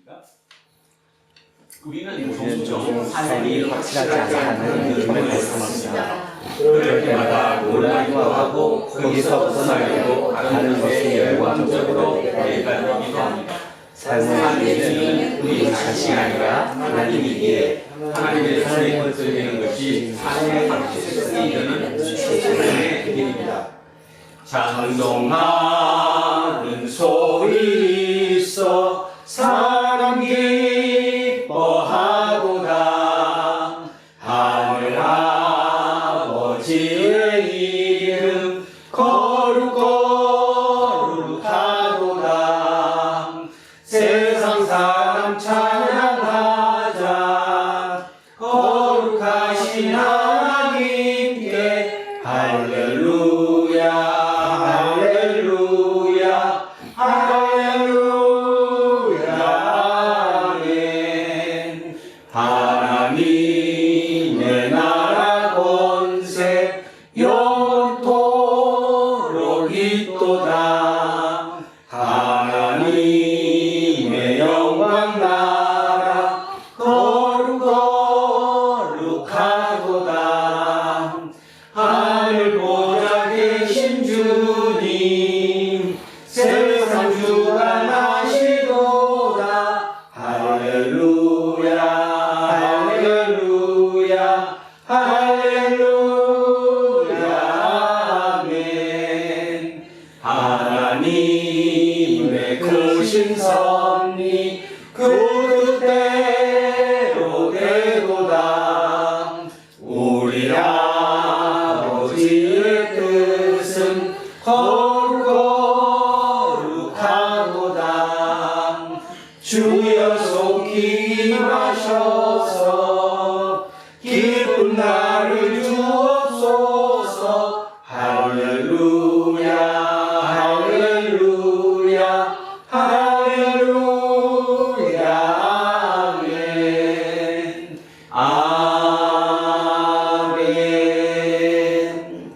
있습니까? 우리는 종종 삶이 확실하지 않다는 느낌을 받습니다. 그럴 때마다 놀라기도 거기서 벗어나려고 다른 것에 열광적으로 내가기도 합니다. 삶의 기준은 우리 자신이 아니라 하나님이기에 하나님의 손에 들리는 것이 삶의 확실성이 이르는 최선의 길입니다. 장동하는 소리 있어 사람 기뻐하도다. 하늘 아버지의 이름 거룩거룩하도다. 세상 사람 찬양하자. 거룩하신 하나님께 할렐루야 할렐루야 할렐루야 아멘. 하나님의 나라 권세 영토록 있도다. 하나님의 영광 나라 거룩거룩하도다. 하늘 보좌 계신 주님 세상 주관하시도다. 할렐루야 할렐루야 할렐루야 아멘. 하나님의 크신 섭리 그 뜻대로 되도다. 우리 아버지의 뜻은 거룩거룩하도다. 주여 속히 임하셔서 기쁜 날을 주옵소서. 할렐루야 할렐루야 할렐루야 아멘 아멘.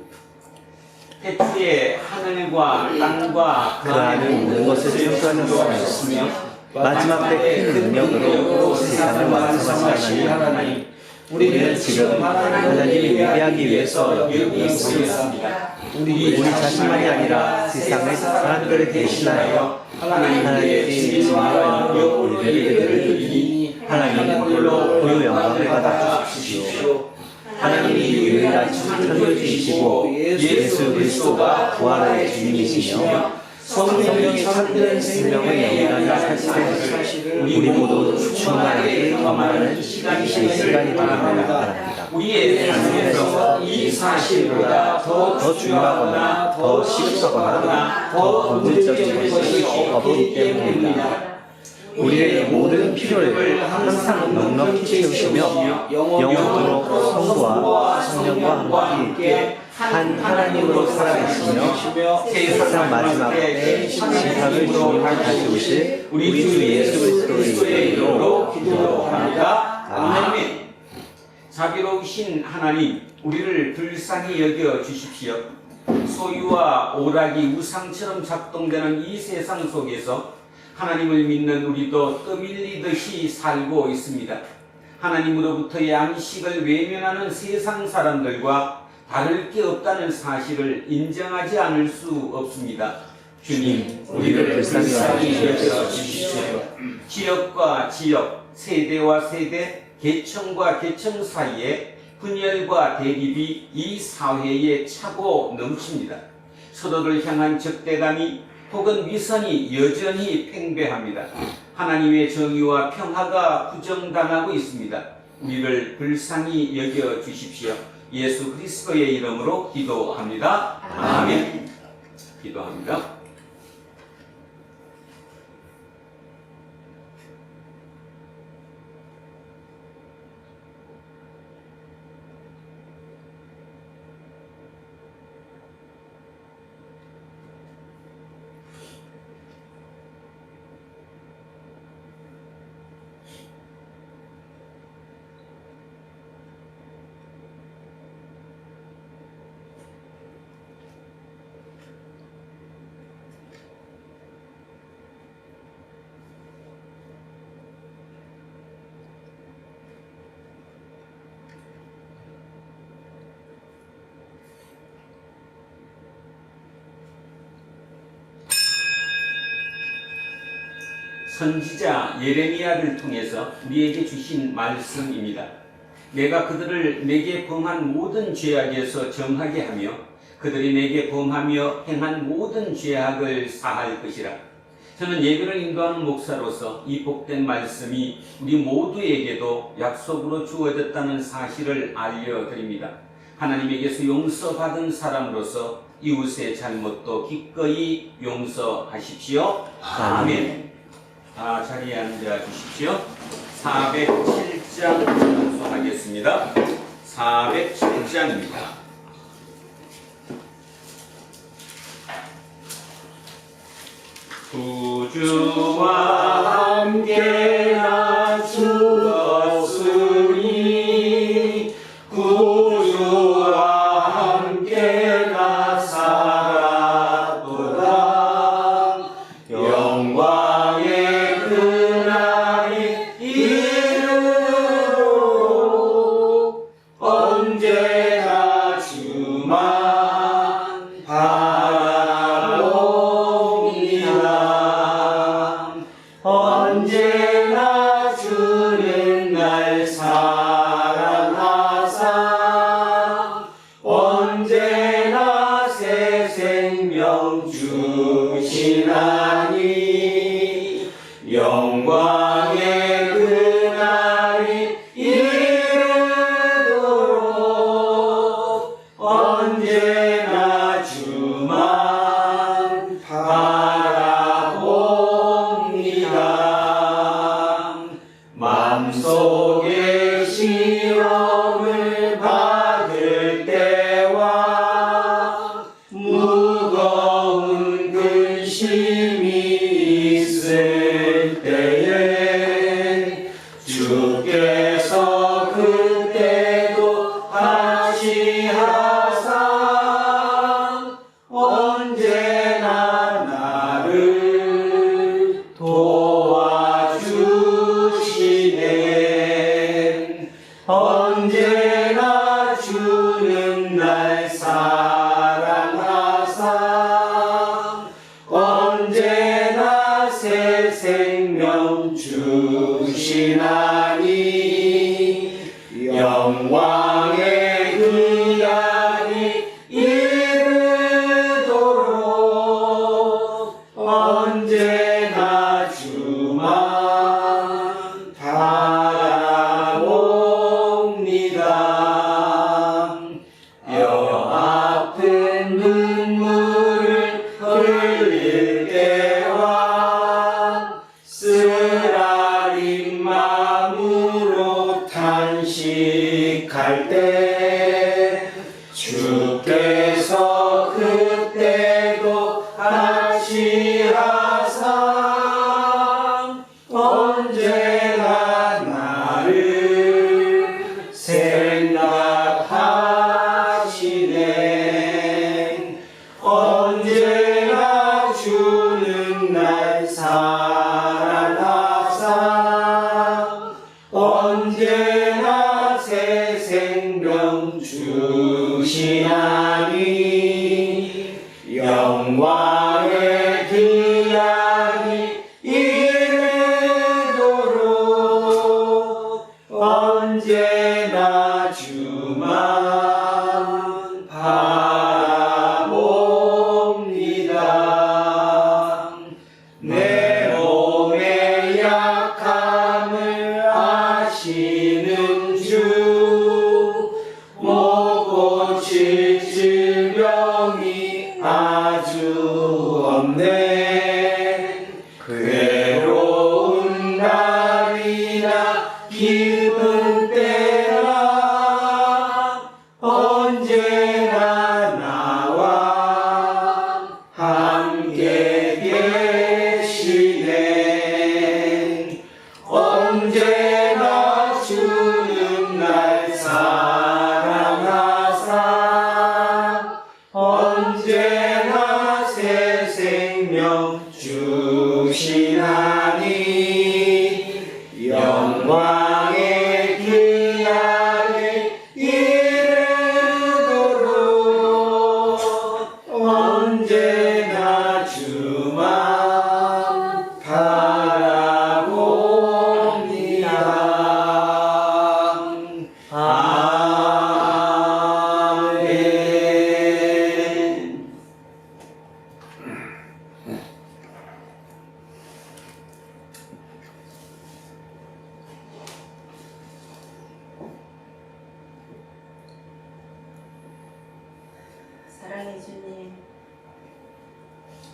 태초에 하늘과 땅과 그 안에 모든 것을 창조하셨으며 마지막 때 큰 능력으로 세상을 완성하신 하나님, 우리는 지금 하나님을 예배하기 위해서 여기 있습니다. 우리 자신만이 아니라 세상의 사람들을 대신하여 하나님께 진리와 능력 우리를 드리니 하나님은 홀로 고유 영광을 받아 주십시오. 하나님이 유일한 천주이시고 예수 그리스도가 부활의 주님이시며 성령이 참된 생명의 영원한 사실을 우리 모두 충만하게 경험하는 시간이 되기를 바랍니다. 우리의 삶에서 이 사실보다 더 중요하거나 더 시급하거나 더 본질적인 것이 없기 때문입니다. 우리의 모든 필요를 항상 넉넉히 채우시며 영원토록 성부와 성령과 함께 한 하나님으로 살아계시며 세상 마지막 때 심판을 주님을 가져오실 우리 주 예수 그리스도의 이름으로 기도합니다. 아멘. 자비로우신 하나님, 우리를 불쌍히 여겨 주십시오. 소유와 오락이 우상처럼 작동되는 이 세상 속에서 하나님을 믿는 우리도 떠밀리듯이 살고 있습니다. 하나님으로부터의 안식을 외면하는 세상 사람들과 다를 게 없다는 사실을 인정하지 않을 수 없습니다. 주님, 우리를 불쌍히 여겨 주십시오. 지역과 지역, 세대와 세대, 계층과 계층 사이에 분열과 대립이 이 사회에 차고 넘칩니다. 서로를 향한 적대감이 혹은 위선이 여전히 팽배합니다. 하나님의 정의와 평화가 부정당하고 있습니다. 우리를 불쌍히 여겨 주십시오. 예수 그리스도의 이름으로 기도합니다. 아멘. 기도합니다. 선지자 예레미야를 통해서 우리에게 주신 말씀입니다. 내가 그들을 내게 범한 모든 죄악에서 정하게 하며 그들이 내게 범하며 행한 모든 죄악을 사할 것이라. 저는 예배를 인도하는 목사로서 이 복된 말씀이 우리 모두에게도 약속으로 주어졌다는 사실을 알려드립니다. 하나님에게서 용서받은 사람으로서 이웃의 잘못도 기꺼이 용서하십시오. 아멘. 자리에 앉아 주십시오. 407장 연속하겠습니다. 407장입니다. 구주와 함께 나 죽었으니 구주와 함께 나 살았도다. 영광의 그날이 이르도록 언제나 주만 바라봅니다. 언제나 주는 날 사랑하사 언제나 새 생명 주시나니 영광의 그날이 이르도록 언제나 주만 바라봅니다. 마음속에 시험을 받을 때와 무거운 근심이 있을 때에 주께서 그때도 다시 하사 언제나 나를 도와주시네. 언제나 주는 날 사랑하사 언제나 새 생명 주시나니 영광의 그날이 이르도록 언제나 주만 바라봅니다. 뼈 아픈 눈물을 흘릴 때와 쓰라린 마음으로 탄식할 때 주께서 그때도 다시 하사 언제나 나를 생각하시네. 언제나 주는 날 사랑하사 언제나 새 생명 주시나니 영광의 기약이 이르도록 언제나 주만 바라봅니다. 내 몸의 약함을 아시는 주, 못 고칠 질병이 아주 없네. 괴로운 날이나 기쁜 때나 언제나 나와 함께 계시네. 언제나 주는 날 사랑하사 언제나 새 생명 주시나니 영광의 기약이 이르도록 언제나 주만 바라 사랑의 주님,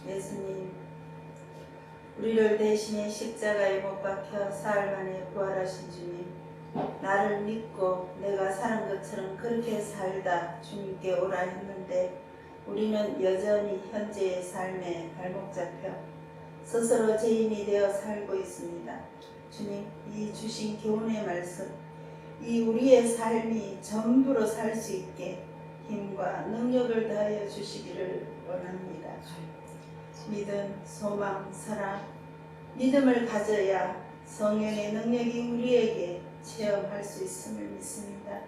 예수님, 우리를 대신해 십자가에 못 박혀 사흘 만에 부활하신 주님, 나를 믿고 내가 사는 것처럼 그렇게 살다 주님께 오라 했는데 우리는 여전히 현재의 삶에 발목 잡혀 스스로 죄인이 되어 살고 있습니다. 주님, 이 주신 교훈의 말씀, 이 우리의 삶이 전부로 살 수 있게 힘과 능력을 다하여 주시기를 원합니다. 믿음, 소망, 사랑, 믿음을 가져야 성령의 능력이 우리에게 체험할 수 있음을 믿습니다.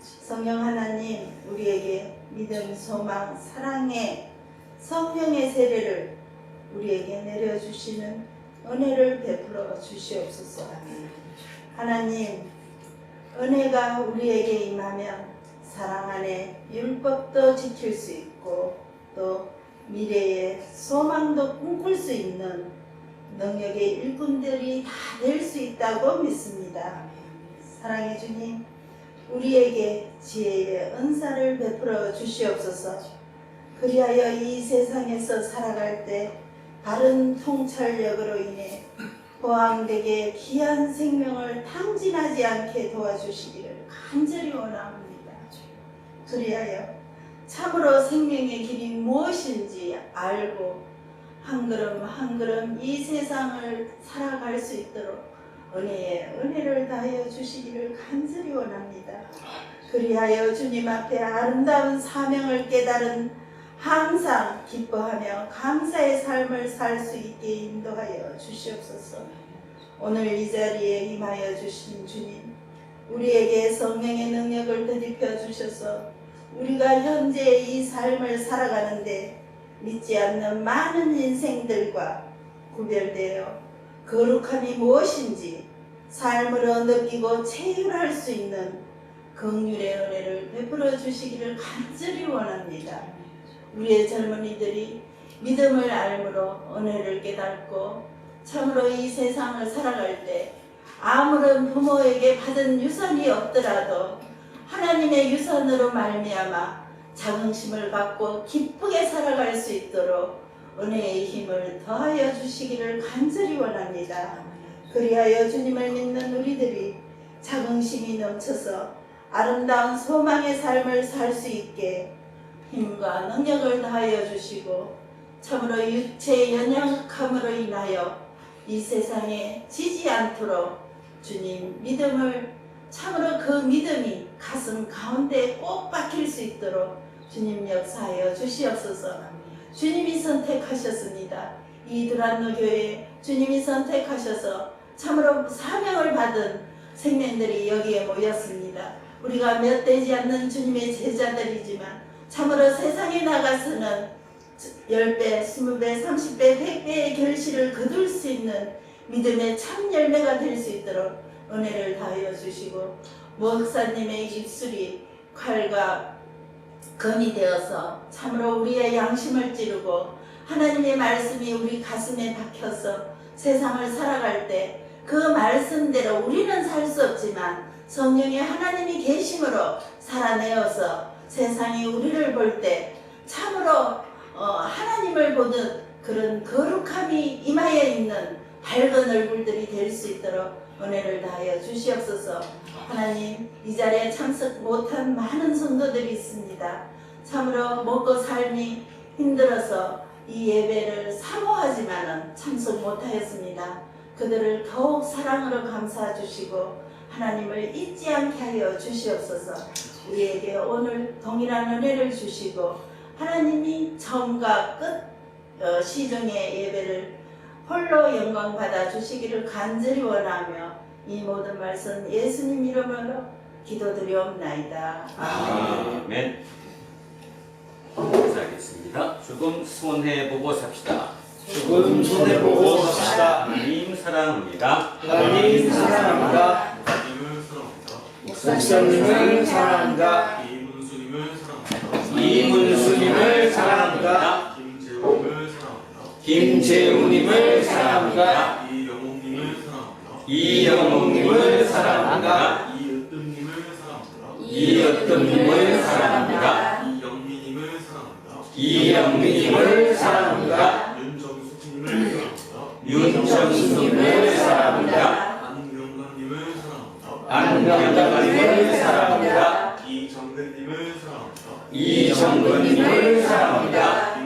성령 하나님, 우리에게 믿음, 소망, 사랑의 성령의 세례를 우리에게 내려주시는 은혜를 베풀어 주시옵소서. 하나님, 은혜가 우리에게 임하면 사랑 안에 율법도 지킬 수 있고 또 미래의 소망도 꿈꿀 수 있는 능력의 일꾼들이 다 될 수 있다고 믿습니다. 사랑의 주님, 우리에게 지혜의 은사를 베풀어 주시옵소서. 그리하여 이 세상에서 살아갈 때 바른 통찰력으로 인해 보항되게 귀한 생명을 탕진하지 않게 도와주시기를 간절히 원합니다. 그리하여 참으로 생명의 길이 무엇인지 알고 한 걸음 한 걸음 이 세상을 살아갈 수 있도록 은혜에 은혜를 다하여 주시기를 간절히 원합니다. 그리하여 주님 앞에 아름다운 사명을 깨달은 항상 기뻐하며 감사의 삶을 살 수 있게 인도하여 주시옵소서. 오늘 이 자리에 임하여 주신 주님, 우리에게 성령의 능력을 더입혀 주셔서 우리가 현재 이 삶을 살아가는데 믿지 않는 많은 인생들과 구별되어 거룩함이 무엇인지 삶으로 느끼고 체휼할 수 있는 긍휼의 은혜를 베풀어 주시기를 간절히 원합니다. 우리의 젊은이들이 믿음을 알므로 은혜를 깨닫고 참으로 이 세상을 살아갈 때 아무런 부모에게 받은 유산이 없더라도 하나님의 유산으로 말미암아 자긍심을 갖고 기쁘게 살아갈 수 있도록 은혜의 힘을 더하여 주시기를 간절히 원합니다. 그리하여 주님을 믿는 우리들이 자긍심이 넘쳐서 아름다운 소망의 삶을 살 수 있게 힘과 능력을 다하여 주시고 참으로 육체의 연약함으로 인하여 이 세상에 지지 않도록 주님 믿음을 참으로 그 믿음이 가슴 가운데 꼭 박힐 수 있도록 주님 역사하여 주시옵소서. 주님이 선택하셨습니다. 이 두란노 교회 주님이 선택하셔서 참으로 사명을 받은 생명들이 여기에 모였습니다. 우리가 몇 되지 않는 주님의 제자들이지만 참으로 세상에 나가서는 10배, 20배, 30배, 100배의 결실을 거둘 수 있는 믿음의 참 열매가 될 수 있도록 은혜를 다하여 주시고 목사님의 입술이 칼과 검이 되어서 참으로 우리의 양심을 찌르고 하나님의 말씀이 우리 가슴에 박혀서 세상을 살아갈 때 그 말씀대로 우리는 살 수 없지만 성령의 하나님이 계심으로 살아내어서 세상이 우리를 볼 때 참으로 하나님을 보는 그런 거룩함이 임하여 있는 밝은 얼굴들이 될 수 있도록 은혜를 다하여 주시옵소서. 하나님, 이 자리에 참석 못한 많은 성도들이 있습니다. 참으로 먹고 삶이 힘들어서 이 예배를 사모하지만은 참석 못하였습니다. 그들을 더욱 사랑으로 감사해 주시고 하나님을 잊지 않게 하여 주시옵소서. 우리에게 오늘 동일한 은혜를 주시고 하나님이 처음과 끝 시중의 예배를 홀로 영광 받아 주시기를 간절히 원하며 이 모든 말씀 예수님 이름으로 기도드리옵나이다. 아멘. 인사하겠습니다. 조금 손해보고 삽시다. 조금 손해보고 삽시다. 하나님 사랑합니다. 하나님 사랑합니다. 목사님을 사랑합니다. 이문수님을 사랑합니다. 김재우님을 사랑합니다. 이영옥님을 사랑합니다. 이어뜸님을 사랑합니다. 이영민님을 사랑합니다. 윤정수님을 사랑합니다. 안명관님을 사랑합니다. 이정근님을 사랑합니다.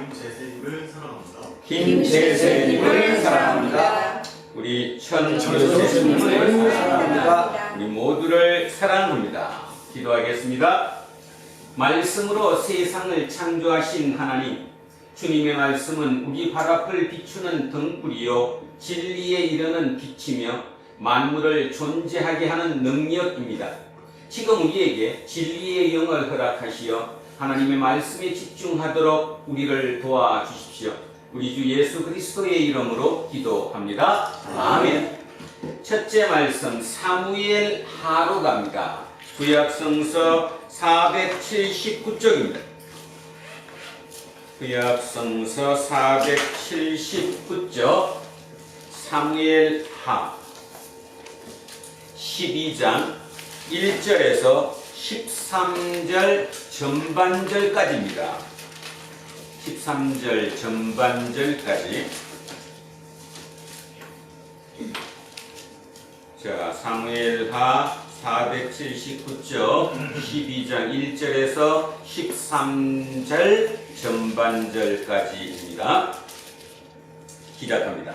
김재세님을 사랑합니다. 우리 천교수님을 사랑합니다. 우리 모두를 사랑합니다. 기도하겠습니다. 말씀으로 세상을 창조하신 하나님, 주님의 말씀은 우리 발 앞을 비추는 등불이요 진리에 이르는 빛이며 만물을 존재하게 하는 능력입니다. 지금 우리에게 진리의 영을 허락하시어 하나님의 말씀에 집중하도록 우리를 도와주십시오. 우리 주 예수 그리스도의 이름으로 기도합니다. 아멘. 첫째 말씀 사무엘 하로 갑니다. 구약성서 479쪽입니다. 구약성서 479쪽 사무엘 하 12장 1절에서 13절 전반절까지입니다. 13절 전반절까지. 자, 사무엘하 479쪽 12장 1절에서 13절 전반절까지입니다. 시작합니다.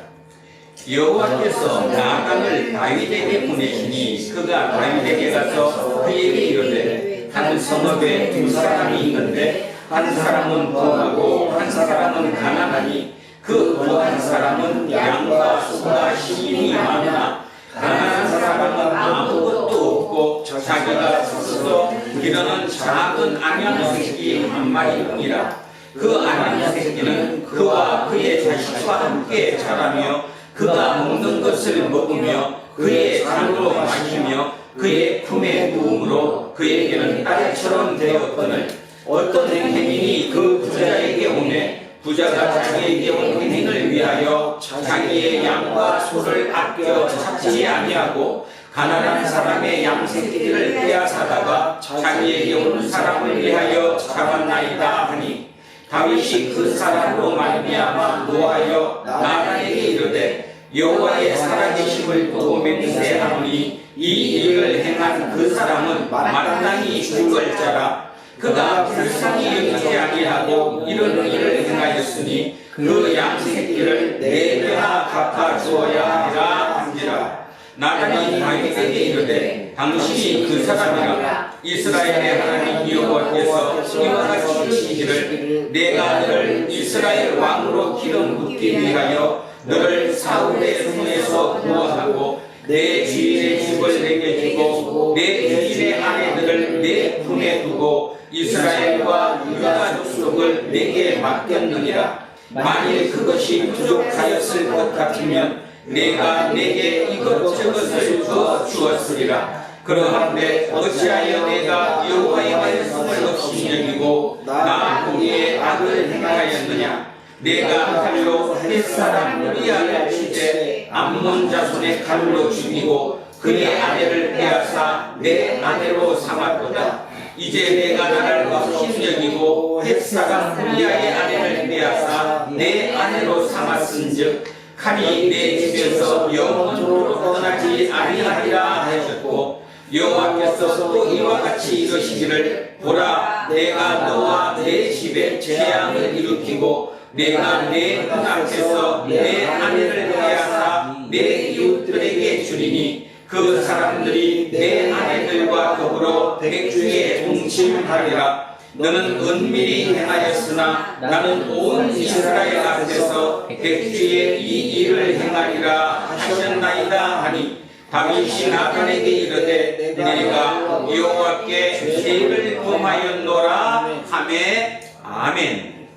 여호와께서 나단을 다윗에게 보내시니 그가 다윗에게 가서 그에게 이르되 한 성읍에 두 사람이 있는데 한 사람은 부하고 한 사람은 가난하니 그 부한 사람은 양과 소가 힘이 많으나 가난한 사람은 아무것도 없고 자기가 스스로 기르는 작은 암양 새끼 한 마리뿐이라. 그 암양 새끼는 그와 그의 자식과 함께 자라며 그가 먹는 것을 먹으며 그의 잔으로 마시며 그의 품에 누움으로 그에게는 딸처럼 되었거늘 어떤 행인이 그 부자에게 오매 부자가 자기에게 온 행인을 위하여 자기의 양과 소를 아껴 찾지 아니하고 가난한 사람의 양 새끼들을 빼앗아다가 자기에게 온 사람을 위하여 잡았나이다 하니 다윗이 그 사람으로 말미암아 노하여 나단에게 이르되 여호와의 살아계심을 두고 맹세하노니 이 일을 행한 그 사람은 마땅히 죽을 자라. 그가 불쌍히 여기지 아니하고 이런 일을 행하였으니 그 양 새끼를 네 배나 갚아 주어야 하리라 한지라. 나단이 다윗에게 이르되 당신이 그 사람이라. 이스라엘의 하나님 여호와께서 이와 같이 이르시기를 내가 너를 이스라엘 왕으로 기름 붓기 위하여 너를 사울의 손에서 구원하고 내 주인의 집을 내게 주고 내 주인의 아내들을 내 품에 두고 이스라엘과 유다 족속을 내게 맡겼느니라. 만일 그것이 부족하였을 것 같으면 내가 내게 이것저것을 주었으리라. 그러한데 어찌하여 내가 여호와의 말씀을 없이 여기고 나 보기에 악을 행하였느냐. 내가 칼로 햇사람 우리아를 치되 암몬 자손의 칼로 죽이고 그의 아내를 빼앗아 내 아내로 삼았도다. 이제 내가 나를 없인 여기고 햇사람 우리아의 아내를 빼앗아 내 아내로 삼았은즉 칼이 내 집에서 영원토록 떠나지 아니하리라 하셨고 여호와께서 또 이와 같이 이르시기를 보라 내가 너와 내 집에 재앙을 일으키고 내가 내 눈앞에서 내 아내를 빼앗아 내 이웃들에게 주리니 그 사람들이 내 아내들과 더불어 백주에 동침하리라. 너는 은밀히 행하였으나 나는 온 이스라엘 앞에서 백주에 이 일을 행하리라 하셨나이다 하니 다윗이 나단에게 이르되 내가 여호와께 죄를 범하였노라 하매 아멘.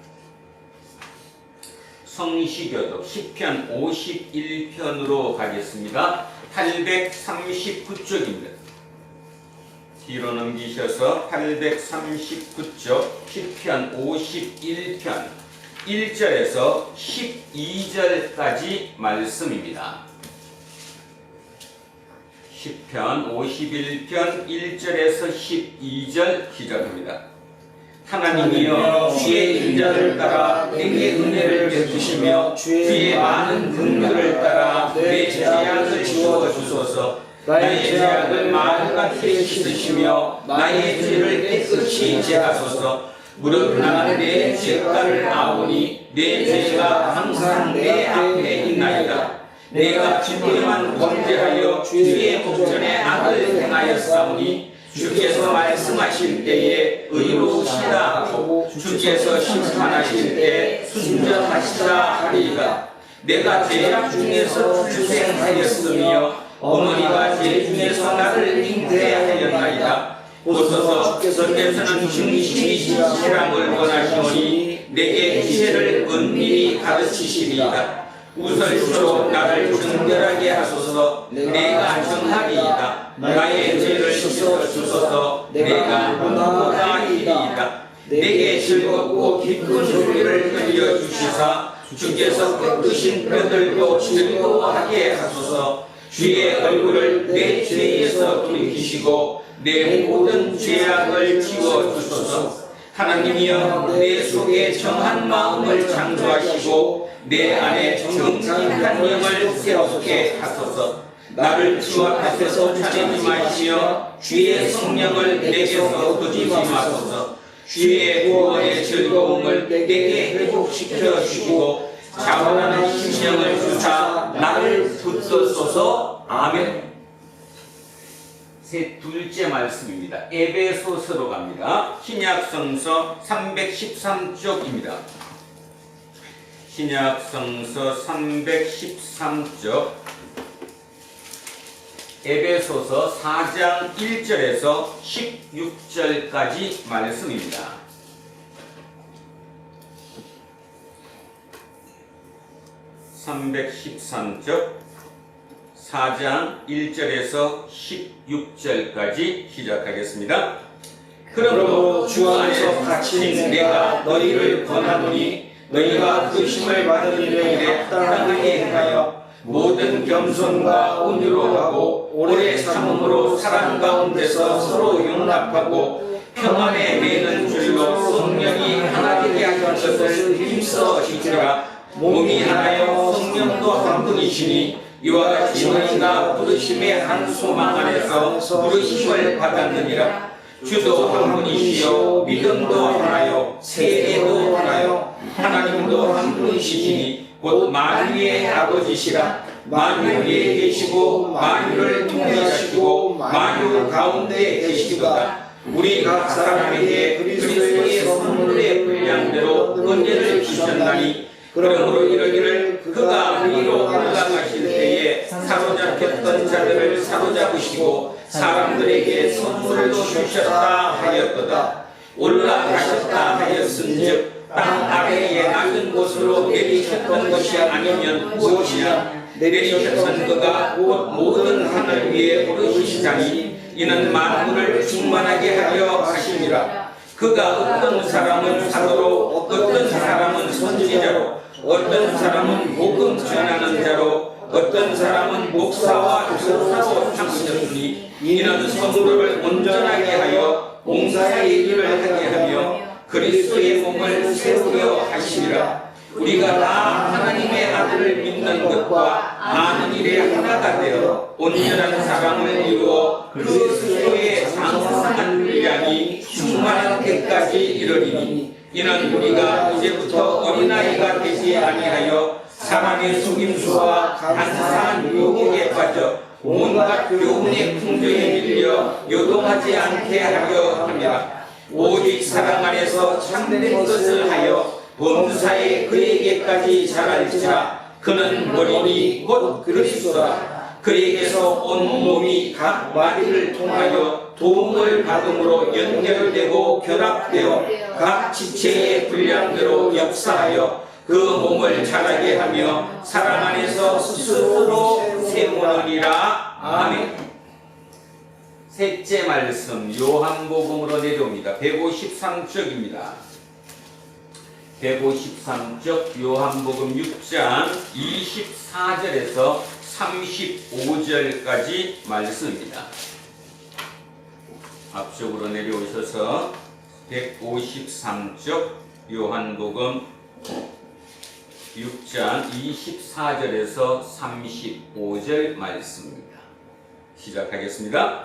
성시교독 시편 51편으로 가겠습니다. 839쪽입니다. 뒤로 넘기셔서 839쪽 시편 51편 1절에서 12절까지 말씀입니다. 시편 51편 1절에서 12절 시작합니다. 하나님이여 주의 인자를 따라 내게 은혜를 베푸시며 주의 많은 긍휼을 따라 내 죄악을 지워 주소서. 나의 죄악을 마음같이 씻으시며 나의 죄를 깨끗이 제하소서. 무릇 나는 내 죄가를 아오니 내 죄가 항상 내 앞에 있나이다. 내가 주께만 범죄하여 주의 목전에 악을 행하였사오니 주께서 말씀하실 때에 의로우시다 하고 주께서 심판하실 때 순전하시다 하리이다. 내가 죄악 중에서 출생하였으며 어머니가 죄 중에서 나를 잉태하였나이다. 보소서 주께서는 중심이 진실함을 원하시오니 내게 지혜를 은밀히 가르치시리이다. 우설쇼로 나를 정결하게 하소서. 내가 정하리이다. 나의 죄를 씻어 주소서. 내가 눈보다 이리이다. 내게 즐겁고 기쁜 소리를 들려주시사 주께서 꺾으신 뼈들도 즐거워하게 하소서. 주의 얼굴을 내 죄에서 돌이키시고 내 모든 죄악을 지워주소서. 하나님이여 내 속에 정한 마음을 창조하시고 내 안에 정직한 영을 새롭게 하소서. 나를 주 앞에서 찾지 마시며 주의 성령을 내게서 거두지 마소서. 주의 구원의 즐거움을 내게 회복시켜 주시고 자원하는 심령을 주사 나를 붙들소서. 아멘. 세 둘째 말씀입니다. 에베소서로 갑니다. 신약성서 313쪽입니다. 신약성서 313쪽 에베소서 4장 1절에서 16절까지 말씀입니다. (313쪽) 4장 1절에서 16절까지 시작하겠습니다. 그러므로 주 안에서 갇힌 내가 너희를 권하노니 너희가 부르심을 받은 일에 합당하게 행하여 모든 겸손과 온유로 하고 오래 참음으로 사랑 가운데서 서로 용납하고 평안에 매는 줄로 성령이 하나 되게 하는 것을 힘써 지키라. 몸이 하나요 성령도 한 분이시니 이와 같이 너희가 부르심의 한 소망 안에서 부르심을 받았느니라. 주도 한 분이시요 믿음도 하나요 세례도 하나요 하나님도 한 분이시니 곧 만유의 아버지시라. 만유 위에 계시고 만유를 통치하시고 만유 가운데 계시도다. 우리 각 사람에게 그리스도의 선물의 분량대로 은혜를 주셨나니 그러므로 이러기를 그가 위로 올라가실 때에 사로잡혔던 자들을 사로잡으시고 사람들에게 선물을 주셨다 하였도다. 올라가셨다 하였은즉 땅 아래에 낮은 곳으로 내리셨던 것이 아니면 무엇이냐. 내리셨던 그가 곧 모든 하늘 위에 오르시자니 이는 만물을 충만하게 하려 하심이라. 그가 어떤 사람은 사도로 어떤 사람은 선지자로 어떤 사람은 복음 전하는 자로 어떤 사람은 목사와 교사로 삼으셨으니 이는 성도를 온전하게 하여 봉사의 일을 하게 하며 그리스도의 몸을 세우려 하시리라. 우리가 다 하나님의 아들을 믿는 것과 아는 일에 하나가 되어 온전한 사랑을 이루어 그리스도의 장성한 분량이 충만한 때까지 이르리니 이는 우리가 이제부터 어린아이가 되지 아니하여 사람의 속임수와 간사한 유혹에 빠져 온갖 교훈의 풍조에 밀려 요동하지 않게 하려 함이라. 오직 사랑 안에서 참된 것을 하여 범사에 그에게까지 자랄지라. 그는 머리니 곧 그리스도라. 그에게서 온 몸이 각 마디를 통하여 도움을 받음으로 연결되고 결합되어 각 지체의 분량대로 역사하여 그 몸을 자라게 하며 사랑 안에서 스스로 세우느니라. 아멘. 셋째 말씀 요한복음으로 내려옵니다. 153쪽입니다. 153쪽 요한복음 6장 24절에서 35절까지 말씀입니다. 앞쪽으로 내려오셔서 153쪽 요한복음 6장 24절에서 35절 말씀입니다. 시작하겠습니다.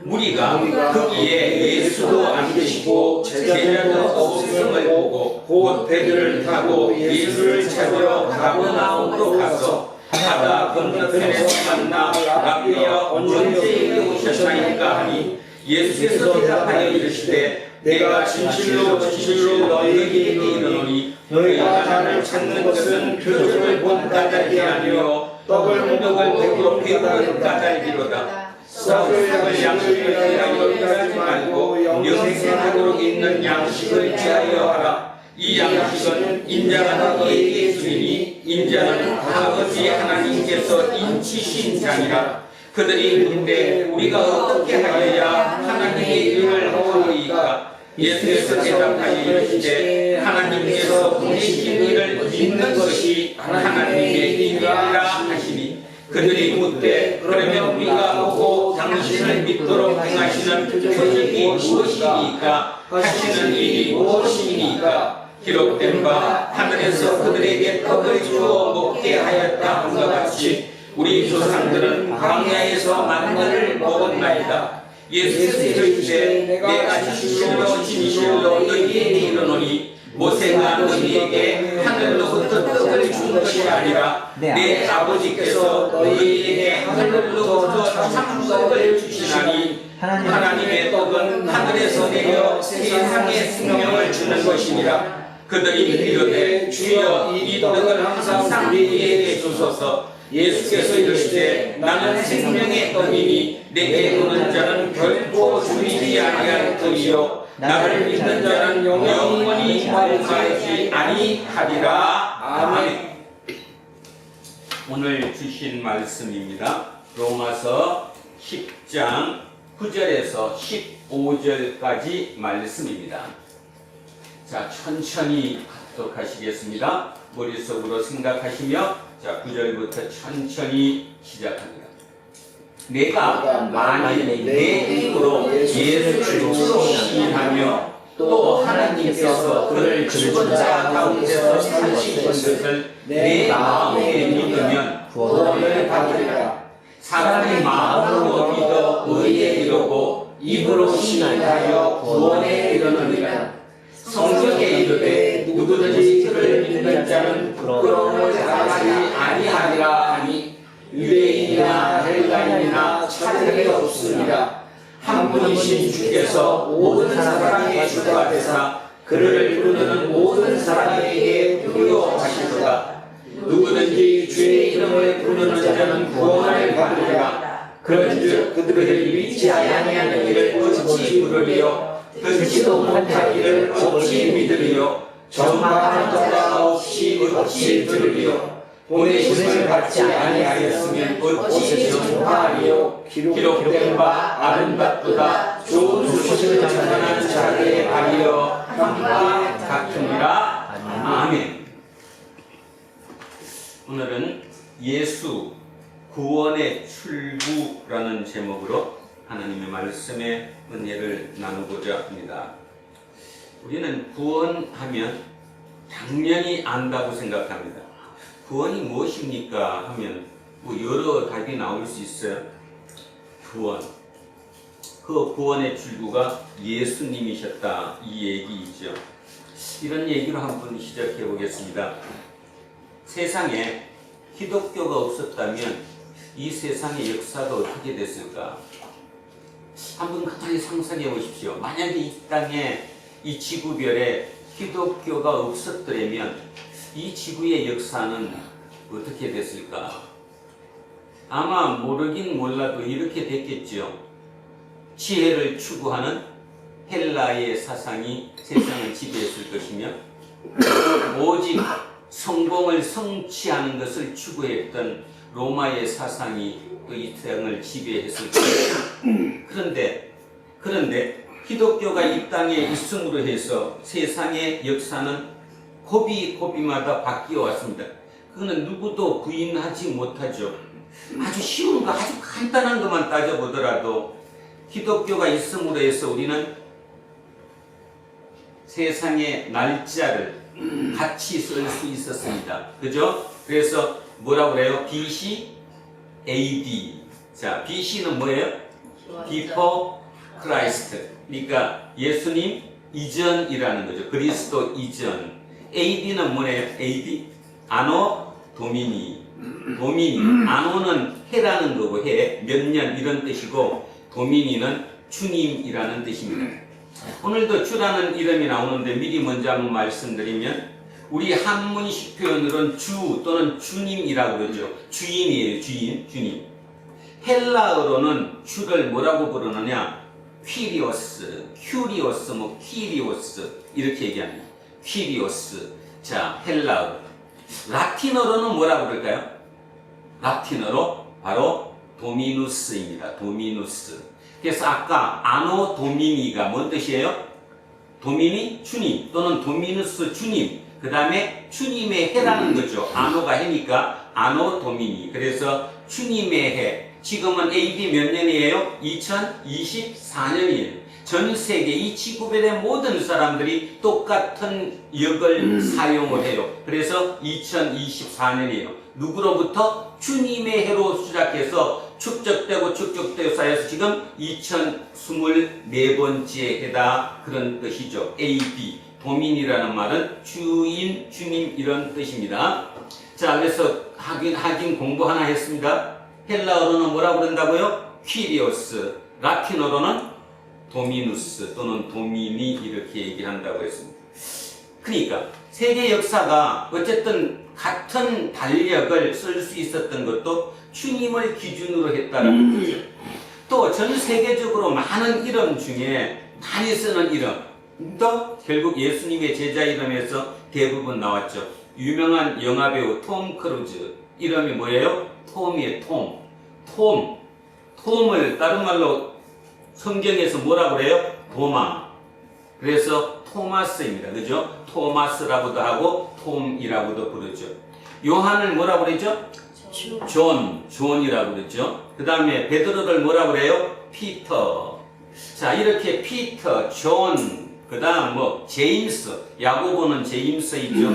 무리가 거기에 예수도 안 계시고 제자도 없음을 보고 곧 배를 타고 예수를 찾으러 가버나움으로 가서 바다 건너편에서 만나 라비야 언제 오셨나이까 하니 예수께서 대답하여 이르시되 내가 진실로 진실로 너희에게 이르노니 너희가 나를 찾는 것은 표적을 본 까닭이 아니요 떡을 배고픈 까닭이로다. 썩을 양식을 위하여 일하지 말고 영생하도록 있는 양식을 취하여 하라. 이 양식은 인자가 너희에게 주리니 인자는 아버지 하나님께서 인치신 자니라. 그들이 묻되 우리가 어떻게 하여야 하나님의 일을 하오리이까? 예수께서 대답하여 이르시되 하나님께서 보내신 일을 믿는 것이 하나님의 일이라 하시니 그들이 묻되 그러면 우리가 보고 당신을 믿도록 행하시는 표적이 무엇이니까? 하시는 일이 무엇이니까? 기록된 바 하늘에서 그들에게 떡을 주어 먹게 하였다 함과 같이 우리 조상들은 광야에서 만나를 먹었나이다. 예수께서 이르시되 내가 진실로 진실로 너희에게 이르노니 모세가 너희에게 하늘로부터 떡을 준 것이 아니라 내 아버지께서 너희에게 하늘로부터 참떡을 주시나니 하나님의 떡은 하늘에서 내려 세상에 생명을 주는 것이니라. 그들이 이르되 주여 이 떡을 항상 우리에게 주소서. 예수께서 이르시되 나는 생명의 떡이니 내게 오는 자는 결코 줄이지 아니할 터이요 나를 믿는 자는 영원히 멸망하지 아니하리라. 아멘. 오늘 주신 말씀입니다. 로마서 10장 9절에서 15절까지 말씀입니다. 자, 천천히 합독하시겠습니다. 머릿속으로 생각하시며 자, 9절부터 천천히 시작합니다. 내가 만일 내 힘으로 예수를 주로 시인하며 또 하나님께서 그를 죽은 자 가운데서 살리신 것을 내 마음에 믿으면 구원을 받으리라. 사람의 마음으로 믿어 의에 이르고 입으로 시인하여 구원에 이르느니라. 성경에 이르되 누구든지 그를 믿는 자는 부끄러움을 당하지 아니하리라 하니 유대인이나 헬라인이나 차별이 없습니다. 한 분이신 주께서 모든 사람에게 주가 되사 그를 부르는 모든 사람에게 부요하시도다. 누구든지 주의 이름을 부르는 자는 구원을 받으리라. 그런즉 그들을 믿지 아니하는 이를 어찌 부르리요 듣지도 못하기를 어찌 믿으리요 전파하는 자가 없이 어찌 들으리요 보내심을 받지 아니하였으면 어찌 전파하리요 기록된 바 아름답도다 좋은 소식을 전하는 자들의 발이여 함과 같으니라. 아멘. 오늘은 예수 구원의 출구라는 제목으로 하나님의 말씀의 은혜를 나누고자 합니다. 우리는 구원하면 당연히 안다고 생각합니다. 구원이 무엇입니까? 하면 뭐 여러 답이 나올 수 있어요. 구원. 그 구원의 출구가 예수님이셨다. 이 얘기이죠. 이런 얘기로 한번 시작해 보겠습니다. 세상에 기독교가 없었다면 이 세상의 역사가 어떻게 됐을까? 한번 가만히 상상해 보십시오. 만약에 이 땅에 이 지구별에 기독교가 없었더라면 이 지구의 역사는 어떻게 됐을까? 아마 모르긴 몰라도 이렇게 됐겠죠. 지혜를 추구하는 헬라의 사상이 세상을 지배했을 것이며 오직 성공을 성취하는 것을 추구했던 로마의 사상이 또 이 세상을 지배했을 것입니다. 그런데 기독교가 이 땅에 있음으로 해서 세상의 역사는 고비고비마다 바뀌어 왔습니다. 그거는 누구도 부인하지 못하죠. 아주 쉬운 거, 아주 간단한 것만 따져보더라도 기독교가 있음으로 해서 우리는 세상의 날짜를 같이 쓸 수 있었습니다. 그죠? 그래서 뭐라고 그래요? BC, AD. 자, BC는 뭐예요? Before Christ. 그러니까 예수님 이전이라는 거죠. 그리스도 이전. AD는 뭐예요? AD? 아노 도미니. 도미니. 아노는 해라는 거고 해. 몇 년 이런 뜻이고 도미니는 주님이라는 뜻입니다. 오늘도 주라는 이름이 나오는데 미리 먼저 한번 말씀드리면 우리 한문식 표현으로는 주 또는 주님이라고 그러죠. 주인이에요. 주님. 헬라어로는 주를 뭐라고 부르느냐? 퀴리오스, 퀴리오스 이렇게 얘기합니다. 퀴리오스. 자, 헬라어. 라틴어로는 뭐라고 그럴까요? 라틴어로 바로 도미누스입니다. 도미누스. 그래서 아까 아노 도미니가 뭔 뜻이에요? 도미니 주님 또는 도미누스 주님. 그 다음에 주님의 해라는 거죠. 아노가 해니까 아노 도미니. 그래서 주님의 해. 지금은 AD 몇 년이에요? 2024년이에요. 전 세계 이 지구별의 모든 사람들이 똑같은 역을 사용을 해요. 그래서 2024년이에요. 누구로부터? 주님의 해로 시작해서 축적되고 쌓여서 지금 2024번째 해다 그런 뜻이죠. AD. 도민이라는 말은 주인, 주님 이런 뜻입니다. 자, 그래서 하긴 공부 하나 했습니다. 헬라어로는 뭐라고 그런다고요? 퀴리오스. 라틴어로는 도미누스 또는 도미니 이렇게 얘기한다고 했습니다. 그러니까 세계 역사가 어쨌든 같은 달력을 쓸 수 있었던 것도 주님을 기준으로 했다는 거죠. 또 전 세계적으로 많은 이름 중에 많이 쓰는 이름도 결국 예수님의 제자 이름에서 대부분 나왔죠. 유명한 영화배우 톰 크루즈 이름이 뭐예요? 톰이에요. 톰을 다른 말로 성경에서 뭐라고 그래요? 도마. 그래서 토마스입니다. 그죠? 토마스라고도 하고 톰이라고도 부르죠. 요한을 뭐라고 그러죠? 존이라고 그러죠. 그 다음에 베드로를 뭐라고 그래요? 피터. 자, 이렇게 피터, 존, 그 다음 제임스, 야고보는 제임스이죠.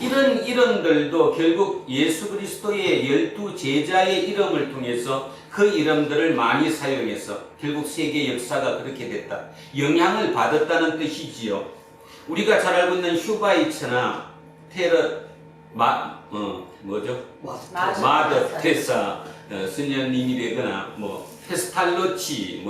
이런 이름들도 결국 예수 그리스도의 12 제자의 이름을 통해서 그 이름들을 많이 사용해서 결국 세계 역사가 그렇게 됐다. 영향을 받았다는 뜻이지요. 우리가 잘 알고 있는 휴바이처나 마더 테사 스녀님이 되거나 페스탈로치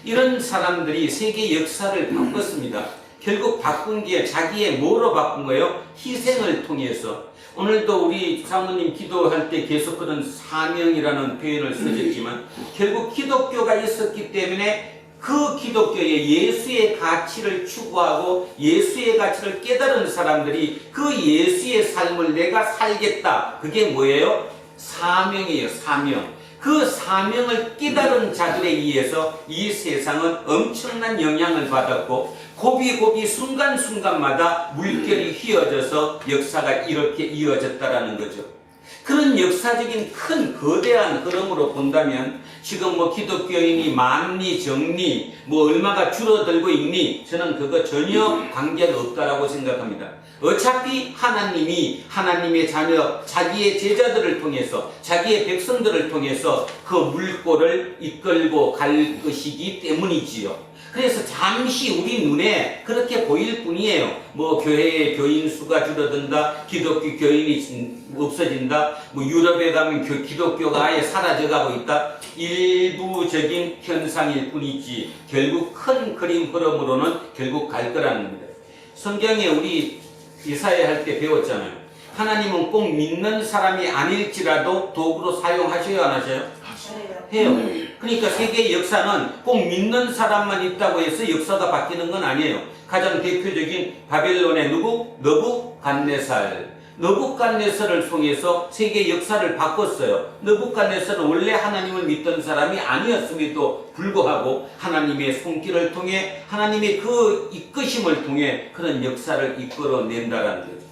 이런 사람들이 세계 역사를 바꿨습니다. 결국 바꾼 게 자기의 뭐로 바꾼 거예요? 희생을 통해서. 오늘도 우리 사모님 기도할 때 계속 그런 사명이라는 표현을 쓰셨지만 결국 기독교가 있었기 때문에 그 기독교의 예수의 가치를 추구하고 예수의 가치를 깨달은 사람들이 그 예수의 삶을 내가 살겠다. 그게 뭐예요? 사명이에요. 사명. 그 사명을 깨달은 자들에 의해서 이 세상은 엄청난 영향을 받았고 고비고비 순간순간마다 물결이 휘어져서 역사가 이렇게 이어졌다라는 거죠. 그런 역사적인 큰 거대한 흐름으로 본다면 지금 기독교인이 많니 적니 얼마가 줄어들고 있니 저는 그거 전혀 관계가 없다라고 생각합니다. 어차피 하나님이 하나님의 자녀 자기의 제자들을 통해서 자기의 백성들을 통해서 그 물꼬를 이끌고 갈 것이기 때문이지요. 그래서 잠시 우리 눈에 그렇게 보일 뿐이에요. 교회의 교인 수가 줄어든다, 기독교 교인이 없어진다, 유럽에 가면 기독교가 아예 사라져가고 있다. 일부적인 현상일 뿐이지 결국 큰 그림 흐름으로는 결국 갈 거라는 겁니다. 성경에 우리 이사야 할 때 배웠잖아요. 하나님은 꼭 믿는 사람이 아닐지라도 도구로 사용하셔야 안 하셔요? 해요. 그러니까 세계의 역사는 꼭 믿는 사람만 있다고 해서 역사가 바뀌는 건 아니에요. 가장 대표적인 바벨론의 누구? 너부갓네살을 통해서 세계 역사를 바꿨어요. 너부갓네살은 원래 하나님을 믿던 사람이 아니었음에도 불구하고 하나님의 손길을 통해 하나님의 그 이끄심을 통해 그런 역사를 이끌어낸다라는 거죠.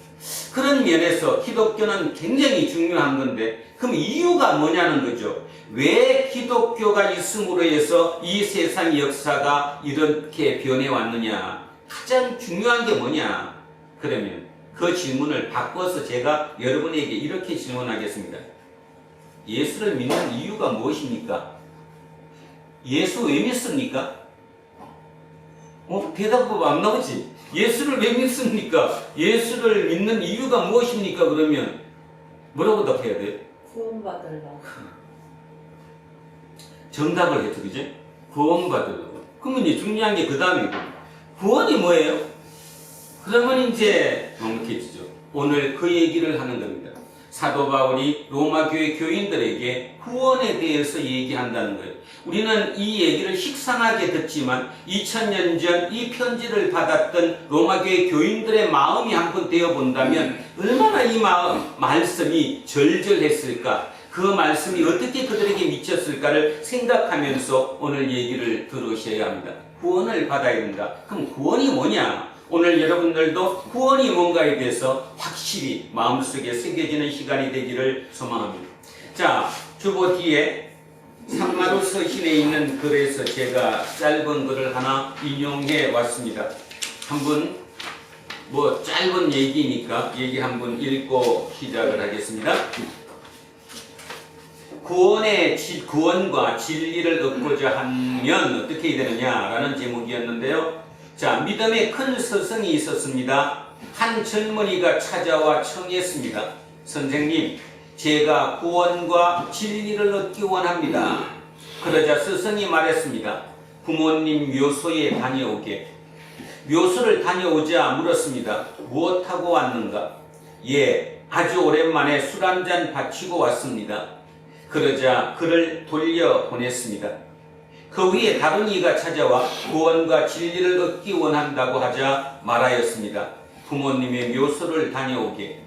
그런 면에서 기독교는 굉장히 중요한 건데 그럼 이유가 뭐냐는 거죠. 왜 기독교가 있음으로 해서 이 세상 역사가 이렇게 변해왔느냐. 가장 중요한 게 뭐냐? 그러면 그 질문을 바꿔서 제가 여러분에게 이렇게 질문하겠습니다. 예수를 믿는 이유가 무엇입니까? 예수 왜 믿습니까? 대답은 안 나오지? 예수를 왜 믿습니까? 예수를 믿는 이유가 무엇입니까? 그러면 뭐라고 답해야 돼요? 구원받으려고. 정답을 해줘, 그죠? 구원받으려고. 그러면 이제 중요한 게 그 다음이고. 구원이 뭐예요? 그러면 이제 명확해지죠. 오늘 그 얘기를 하는 겁니다. 사도 바울이 로마 교회 교인들에게 구원에 대해서 얘기한다는 거예요. 우리는 이 얘기를 식상하게 듣지만 2000년 전 이 편지를 받았던 로마 교회 교인들의 마음이 한번 되어 본다면 얼마나 이 말씀이 절절했을까, 그 말씀이 어떻게 그들에게 미쳤을까를 생각하면서 오늘 얘기를 들으셔야 합니다. 구원을 받아야 된다. 그럼 구원이 뭐냐? 오늘 여러분들도 구원이 뭔가에 대해서 확실히 마음속에 새겨지는 시간이 되기를 소망합니다. 자, 주보 뒤에 상마루 서신에 있는 글에서 제가 짧은 글을 하나 인용해 왔습니다. 한번 짧은 얘기니까 얘기 한번 읽고 시작을 하겠습니다. 구원과 진리를 얻고자 하면 어떻게 되느냐라는 제목이었는데요. 자, 믿음에 큰 서성이 있었습니다. 한 젊은이가 찾아와 청했습니다. 선생님, 제가 구원과 진리를 얻기 원합니다. 그러자 스승이 말했습니다. 부모님 묘소에 다녀오게. 묘소를 다녀오자 물었습니다. 무엇하고 왔는가? 예, 아주 오랜만에 술 한잔 바치고 왔습니다. 그러자 그를 돌려보냈습니다. 그 후에 다른 이가 찾아와 구원과 진리를 얻기 원한다고 하자 말하였습니다. 부모님의 묘소를 다녀오게.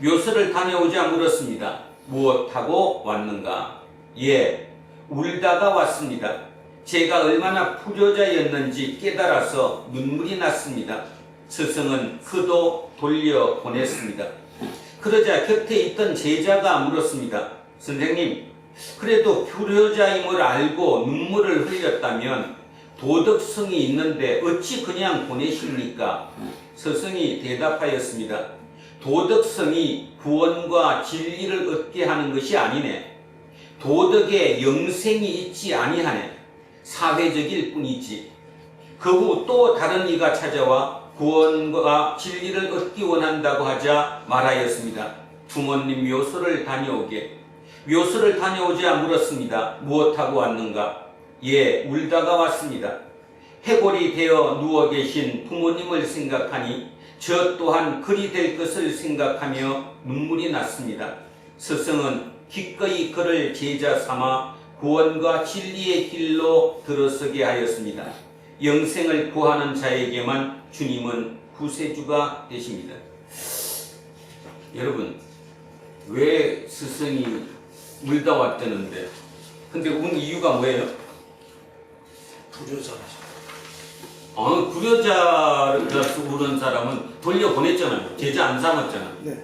묘소를 다녀오자 물었습니다. 무엇하고 왔는가? 예, 울다가 왔습니다. 제가 얼마나 불효자였는지 깨달아서 눈물이 났습니다. 스승은 그도 돌려보냈습니다. 그러자 곁에 있던 제자가 물었습니다. 선생님, 그래도 불효자임을 알고 눈물을 흘렸다면 도덕성이 있는데 어찌 그냥 보내십니까? 스승이 대답하였습니다. 도덕성이 구원과 진리를 얻게 하는 것이 아니네. 도덕에 영생이 있지 아니하네. 사회적일 뿐이지. 그 후 또 다른 이가 찾아와 구원과 진리를 얻기 원한다고 하자 말하였습니다. 부모님 묘소를 다녀오게. 묘소를 다녀오자 물었습니다. 무엇하고 왔는가? 예, 울다가 왔습니다. 해골이 되어 누워 계신 부모님을 생각하니 저 또한 그리 될 것을 생각하며 눈물이 났습니다. 스승은 기꺼이 그를 제자 삼아 구원과 진리의 길로 들어서게 하였습니다. 영생을 구하는 자에게만 주님은 구세주가 되십니다. 여러분, 왜 스승이 울다 왔다는데, 근데 운 이유가 뭐예요? 불효자라서. 불효자라서 우는 사람은 돌려보냈잖아요. 제자 안 삼았잖아요. 네.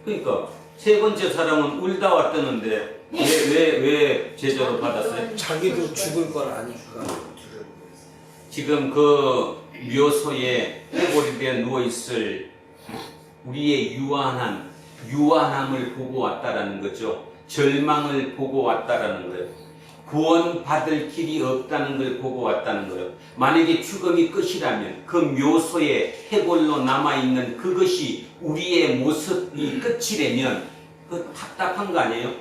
그러니까 세 번째 사람은 울다 왔다는데 왜 제자로 받았어요? 자기도 죽을 걸 아니까. 지금 그 묘소에 해골이 되어 누워있을 우리의 유한함을 보고 왔다라는 거죠. 절망을 보고 왔다라는 거예요. 구원받을 길이 없다는 걸 보고 왔다는 거예요. 만약에 죽음이 끝이라면 그 묘소에 해골로 남아있는 그것이 우리의 모습이 끝이라면 그 답답한 거 아니에요?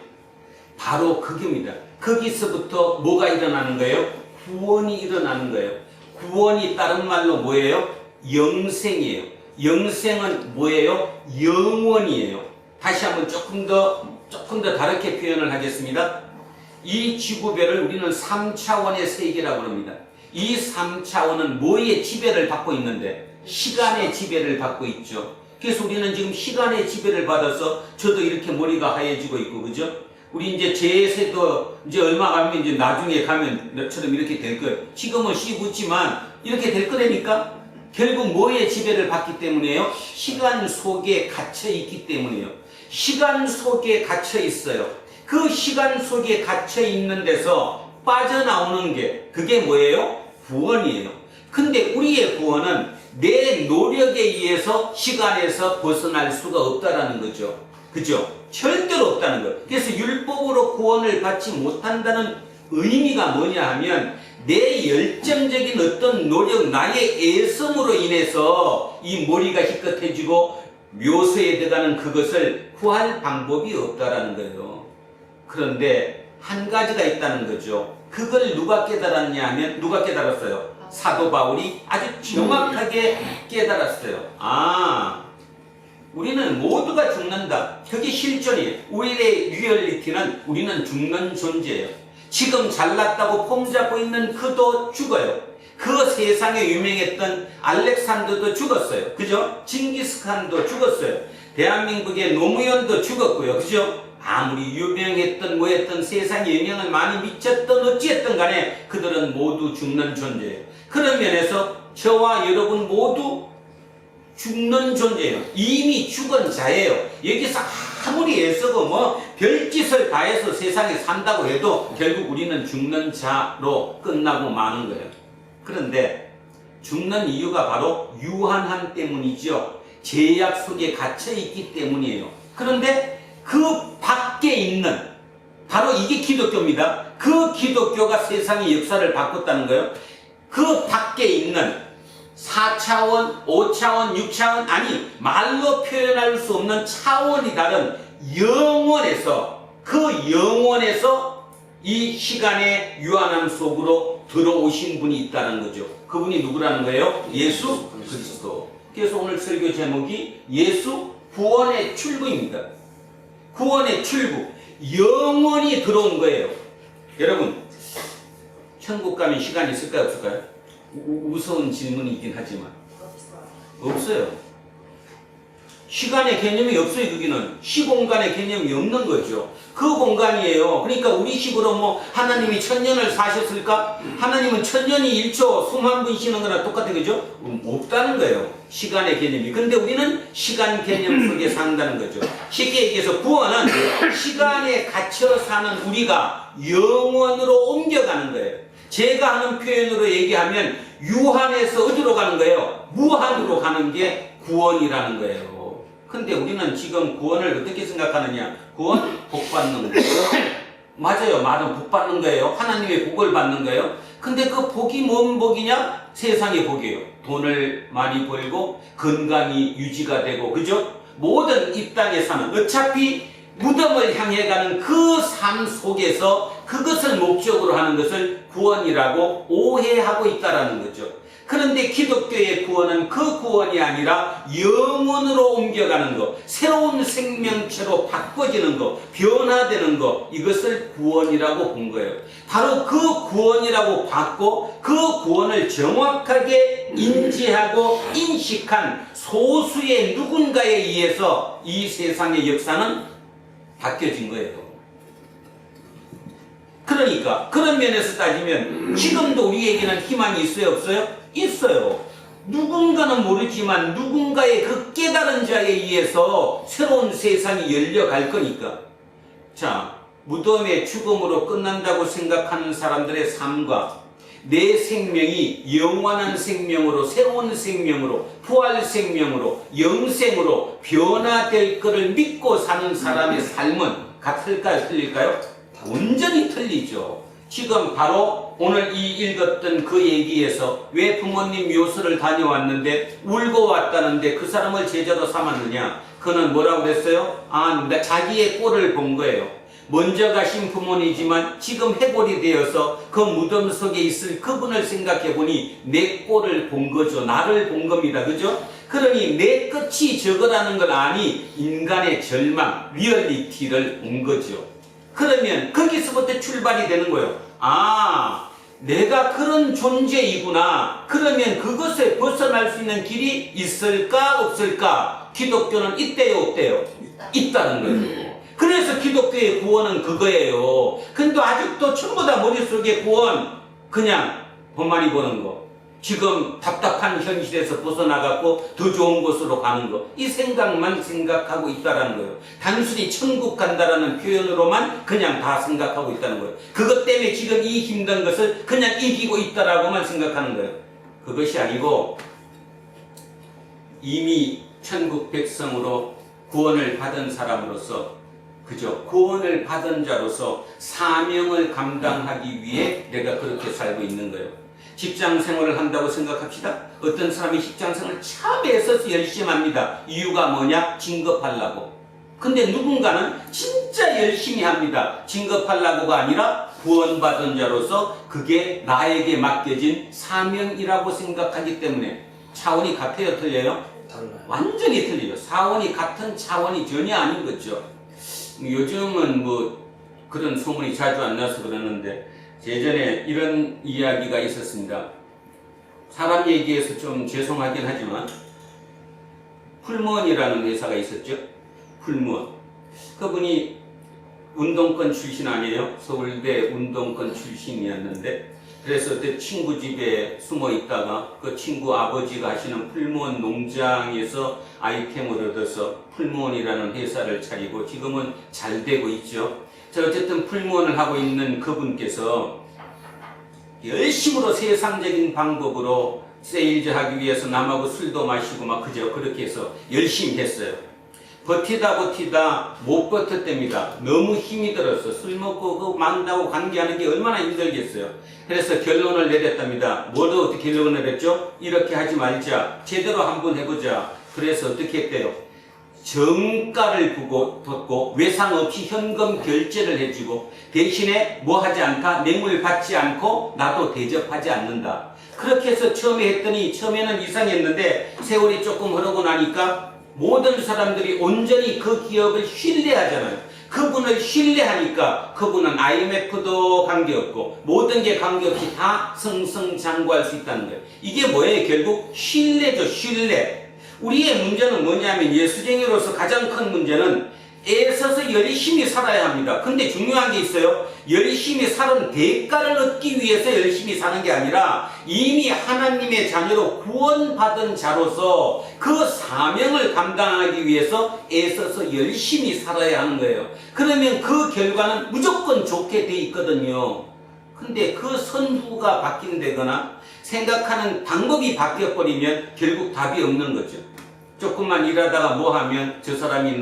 바로 그겁니다. 거기서부터 뭐가 일어나는 거예요? 구원이 일어나는 거예요. 구원이 다른 말로 뭐예요? 영생이에요. 영생은 뭐예요? 영원이에요. 다시 한번 조금 더 다르게 표현을 하겠습니다. 이 지구별을 우리는 3차원의 세계라고 합니다. 이 3차원은 뭐의 지배를 받고 있는데? 시간의 지배를 받고 있죠. 그래서 우리는 지금 시간의 지배를 받아서 저도 이렇게 머리가 하얘지고 있고, 그죠? 우리 이제 제세도 이제 얼마 가면 이제 나중에 가면 너처럼 이렇게 될 거예요. 지금은 씨 붙지만 이렇게 될 거라니까? 결국 뭐의 지배를 받기 때문이에요? 시간 속에 갇혀 있기 때문이에요. 시간 속에 갇혀 있어요. 그 시간 속에 갇혀 있는 데서 빠져나오는 게 그게 뭐예요? 구원이에요. 근데 우리의 구원은 내 노력에 의해서 시간에서 벗어날 수가 없다라는 거죠. 그죠? 절대로 없다는 거. 그래서 율법으로 구원을 받지 못한다는 의미가 뭐냐 하면 내 열정적인 어떤 노력, 나의 애성으로 인해서 이 머리가 희끗해지고 묘소에 들어가는 그것을 구할 방법이 없다라는 거예요. 그런데 한 가지가 있다는 거죠. 그걸 누가 깨달았냐 하면 누가 깨달았어요? 사도 바울이 아주 정확하게 깨달았어요. 아, 우리는 모두가 죽는다. 그게 실존이에요. 우리의 리얼리티는 우리는 죽는 존재예요. 지금 잘났다고 폼잡고 있는 그도 죽어요. 그 세상에 유명했던 알렉산더도 죽었어요. 그죠? 징기스칸도 죽었어요. 대한민국의 노무현도 죽었고요. 그죠? 아무리 유명했던 뭐했던 세상에 영향을 많이 미쳤던 어찌했던 간에 그들은 모두 죽는 존재예요. 그런 면에서 저와 여러분 모두 죽는 존재예요. 이미 죽은 자예요. 여기서 아무리 애쓰고 뭐 별짓을 다해서 세상에 산다고 해도 결국 우리는 죽는 자로 끝나고 마는 거예요. 그런데 죽는 이유가 바로 유한함 때문이죠. 제약 속에 갇혀 있기 때문이에요. 그런데 그 밖에 있는 바로 이게 기독교입니다. 그 기독교가 세상의 역사를 바꿨다는 거예요. 그 밖에 있는 4차원, 5차원, 6차원, 아니 말로 표현할 수 없는 차원이 다른 영원에서, 그 영원에서 이 시간의 유한함 속으로 들어오신 분이 있다는 거죠. 그분이 누구라는 거예요? 예수 그리스도. 그래서 오늘 설교 제목이 예수 구원의 출구입니다. 구원의 출구, 영원히 들어온 거예요. 여러분, 천국 가면 시간이 있을까요, 없을까요? 무서운 질문이긴 하지만 없어요. 시간의 개념이 없어요. 거기는 시공간의 개념이 없는 거죠. 그 공간이에요. 그러니까 우리식으로 뭐 하나님이 1000년을 사셨을까? 하나님은 1000년이 1초 숨 한 번 쉬는 거나 똑같은 거죠. 없다는 거예요. 시간의 개념이. 근데 우리는 시간 개념 속에 산다는 거죠. 쉽게 얘기해서 구원은 시간에 갇혀 사는 우리가 영원으로 옮겨가는 거예요. 제가 하는 표현으로 얘기하면 유한에서 어디로 가는 거예요? 무한으로 가는 게 구원이라는 거예요. 근데 우리는 지금 구원을 어떻게 생각하느냐? 구원? 복 받는 거예요. 맞아요. 말은 복 받는 거예요. 하나님의 복을 받는 거예요. 근데 그 복이 뭔 복이냐? 세상의 복이에요. 돈을 많이 벌고 건강이 유지가 되고, 그죠? 모든 이 땅에 사는, 어차피 무덤을 향해 가는 그 삶 속에서 그것을 목적으로 하는 것을 구원이라고 오해하고 있다라는 거죠. 그런데 기독교의 구원은 그 구원이 아니라 영원으로 옮겨가는 것, 새로운 생명체로 바꿔지는 것, 변화되는 것, 이것을 구원이라고 본 거예요. 바로 그 구원이라고 받고 그 구원을 정확하게 인지하고 인식한 소수의 누군가에 의해서 이 세상의 역사는 바뀌어진 거예요. 그러니까 그런 면에서 따지면 지금도 우리에게는 희망이 있어요, 없어요? 있어요. 누군가는 모르지만 누군가의 그 깨달은 자에 의해서 새로운 세상이 열려갈 거니까. 자, 무덤의 죽음으로 끝난다고 생각하는 사람들의 삶과 내 생명이 영원한 생명으로, 새로운 생명으로, 부활 생명으로, 영생으로 변화될 것을 믿고 사는 사람의 삶은 같을까요, 틀릴까요? 완전히 틀리죠. 지금 바로 오늘 이 읽었던 그 얘기에서 왜 부모님 묘소를 다녀왔는데 울고 왔다는데 그 사람을 제자로 삼았느냐? 그는 뭐라고 그랬어요? 자기의 꼴을 본 거예요. 먼저 가신 부모님이지만 지금 해골이 되어서 그 무덤 속에 있을 그분을 생각해 보니 내 꼴을 본 거죠. 나를 본 겁니다. 그죠? 그러니 내 끝이 저거라는 걸 아니 인간의 절망, 리얼리티를 본 거죠. 그러면 거기서부터 출발이 되는 거예요. 아, 내가 그런 존재이구나. 그러면 그것에 벗어날 수 있는 길이 있을까 없을까? 기독교는 있대요 없대요? 있다는 거예요. 그래서 기독교의 구원은 그거예요. 근데 아직도 전부 다 머릿속에 구원 그냥 돈 많이 버는 거, 지금 답답한 현실에서 벗어나갖고 더 좋은 곳으로 가는 거, 이 생각만 생각하고 있다라는 거예요. 단순히 천국 간다라는 표현으로만 그냥 다 생각하고 있다는 거예요. 그것 때문에 지금 이 힘든 것을 그냥 이기고 있다라고만 생각하는 거예요. 그것이 아니고 이미 천국 백성으로 구원을 받은 사람으로서 그죠? 구원을 받은 자로서 사명을 감당하기 위해 내가 그렇게 살고 있는 거예요. 직장 생활을 한다고 생각합시다. 어떤 사람이 직장 생활을 참 애써서 열심히 합니다. 이유가 뭐냐? 진급하려고. 근데 누군가는 진짜 열심히 합니다. 진급하려고가 아니라 구원받은 자로서 그게 나에게 맡겨진 사명이라고 생각하기 때문에 차원이 같아요? 틀려요? 달라요. 완전히 틀려요. 사원이 같은 차원이 전혀 아닌 거죠. 요즘은 뭐 그런 소문이 자주 안 나서 그러는데 예전에 이런 이야기가 있었습니다. 사람 얘기해서 좀 죄송하긴 하지만 풀무원이라는 회사가 있었죠. 풀무원. 그분이 운동권 출신 아니에요. 서울대 운동권 출신이었는데 그래서 그때 친구 집에 숨어 있다가 그 친구 아버지가 하시는 풀무원 농장에서 아이템을 얻어서 풀무원이라는 회사를 차리고 지금은 잘 되고 있죠. 자, 어쨌든 풀무원을 하고 있는 그분께서 열심으로 세상적인 방법으로 세일즈 하기 위해서 남하고 술도 마시고 막 그저 그렇게 해서 열심히 했어요. 버티다 못 버텼답니다. 너무 힘이 들었어. 술 먹고 그 망다고 관계하는 게 얼마나 힘들겠어요. 그래서 결론을 내렸답니다. 뭐도 어떻게 결론을 내렸죠? 이렇게 하지 말자. 제대로 한번 해보자. 그래서 어떻게 했대요? 정가를 뒀고 외상 없이 현금 결제를 해주고 대신에 뭐 하지 않다? 뇌물 받지 않고 나도 대접하지 않는다. 그렇게 해서 처음에 했더니 처음에는 이상했는데 세월이 조금 흐르고 나니까 모든 사람들이 온전히 그 기업을 신뢰하잖아요. 그분을 신뢰하니까 그분은 IMF도 관계없고 모든 게 관계없이 다 승승장구할 수 있다는 거예요. 이게 뭐예요? 결국 신뢰죠. 신뢰. 우리의 문제는 뭐냐면 예수쟁이로서 가장 큰 문제는 애써서 열심히 살아야 합니다. 근데 중요한 게 있어요. 열심히 사는 대가를 얻기 위해서 열심히 사는 게 아니라 이미 하나님의 자녀로 구원받은 자로서 그 사명을 감당하기 위해서 애써서 열심히 살아야 하는 거예요. 그러면 그 결과는 무조건 좋게 돼 있거든요. 근데 그 선후가 바뀐다거나 생각하는 방법이 바뀌어버리면 결국 답이 없는 거죠. 조금만 일하다가 뭐 하면 저 사람이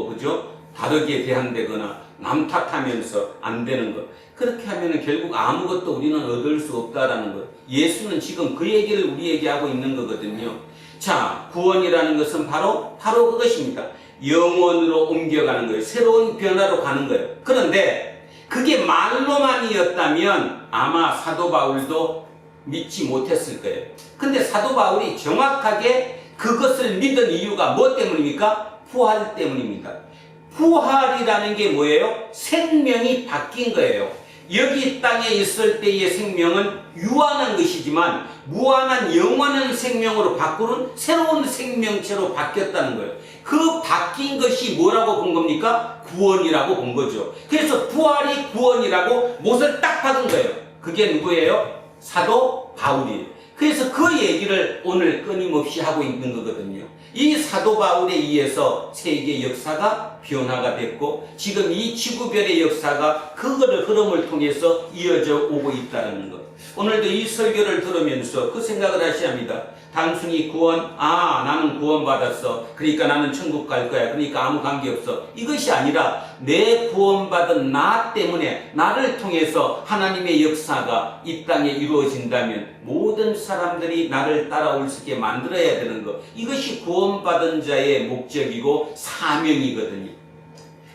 그죠? 다르게 대한다거나 남 탓하면서 안 되는 것. 그렇게 하면은 결국 아무것도 우리는 얻을 수 없다라는 것. 예수는 지금 그 얘기를 우리에게 하고 있는 거거든요. 자, 구원이라는 것은 바로 그것입니다. 영원으로 옮겨가는 거예요. 새로운 변화로 가는 거예요. 그런데 그게 말로만이었다면 아마 사도 바울도 믿지 못했을 거예요. 근데 사도 바울이 정확하게 그것을 믿은 이유가 뭐 때문입니까? 부활 때문입니다. 부활이라는 게 뭐예요? 생명이 바뀐 거예요. 여기 땅에 있을 때의 생명은 유한한 것이지만 무한한 영원한 생명으로 바꾸는 새로운 생명체로 바뀌었다는 거예요. 그 바뀐 것이 뭐라고 본 겁니까? 구원이라고 본 거죠. 그래서 부활이 구원이라고 못을 딱 박은 거예요. 그게 누구예요? 사도 바울이에요. 그래서 그 얘기를 오늘 끊임없이 하고 있는 거거든요. 이 사도 바울에 의해서 세계 역사가 변화가 됐고 지금 이 지구별의 역사가 그거를 흐름을 통해서 이어져 오고 있다는 것. 오늘도 이 설교를 들으면서 그 생각을 하셔야 합니다. 단순히 구원, 나는 구원받았어. 그러니까 나는 천국 갈 거야. 그러니까 아무 관계없어. 이것이 아니라 내 구원받은 나 때문에 나를 통해서 하나님의 역사가 이 땅에 이루어진다면 모든 사람들이 나를 따라올 수 있게 만들어야 되는 것. 이것이 구원받은 자의 목적이고 사명이거든요.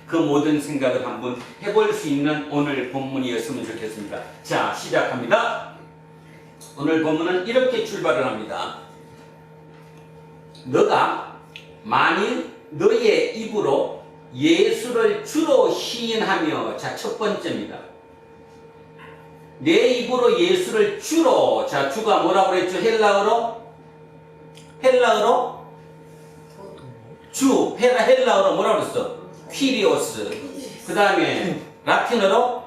그 모든 생각을 한번 해볼 수 있는 오늘 본문이었으면 좋겠습니다. 자, 시작합니다. 오늘 본문은 이렇게 출발을 합니다. 너가 만일 너의 입으로 예수를 주로 시인하며, 자, 첫 번째입니다. 내 입으로 예수를 주로, 자, 주가 뭐라고 그랬죠? 헬라어로 주, 헬라어로 뭐라고 그랬어? 퀴리오스. 그 다음에 라틴어로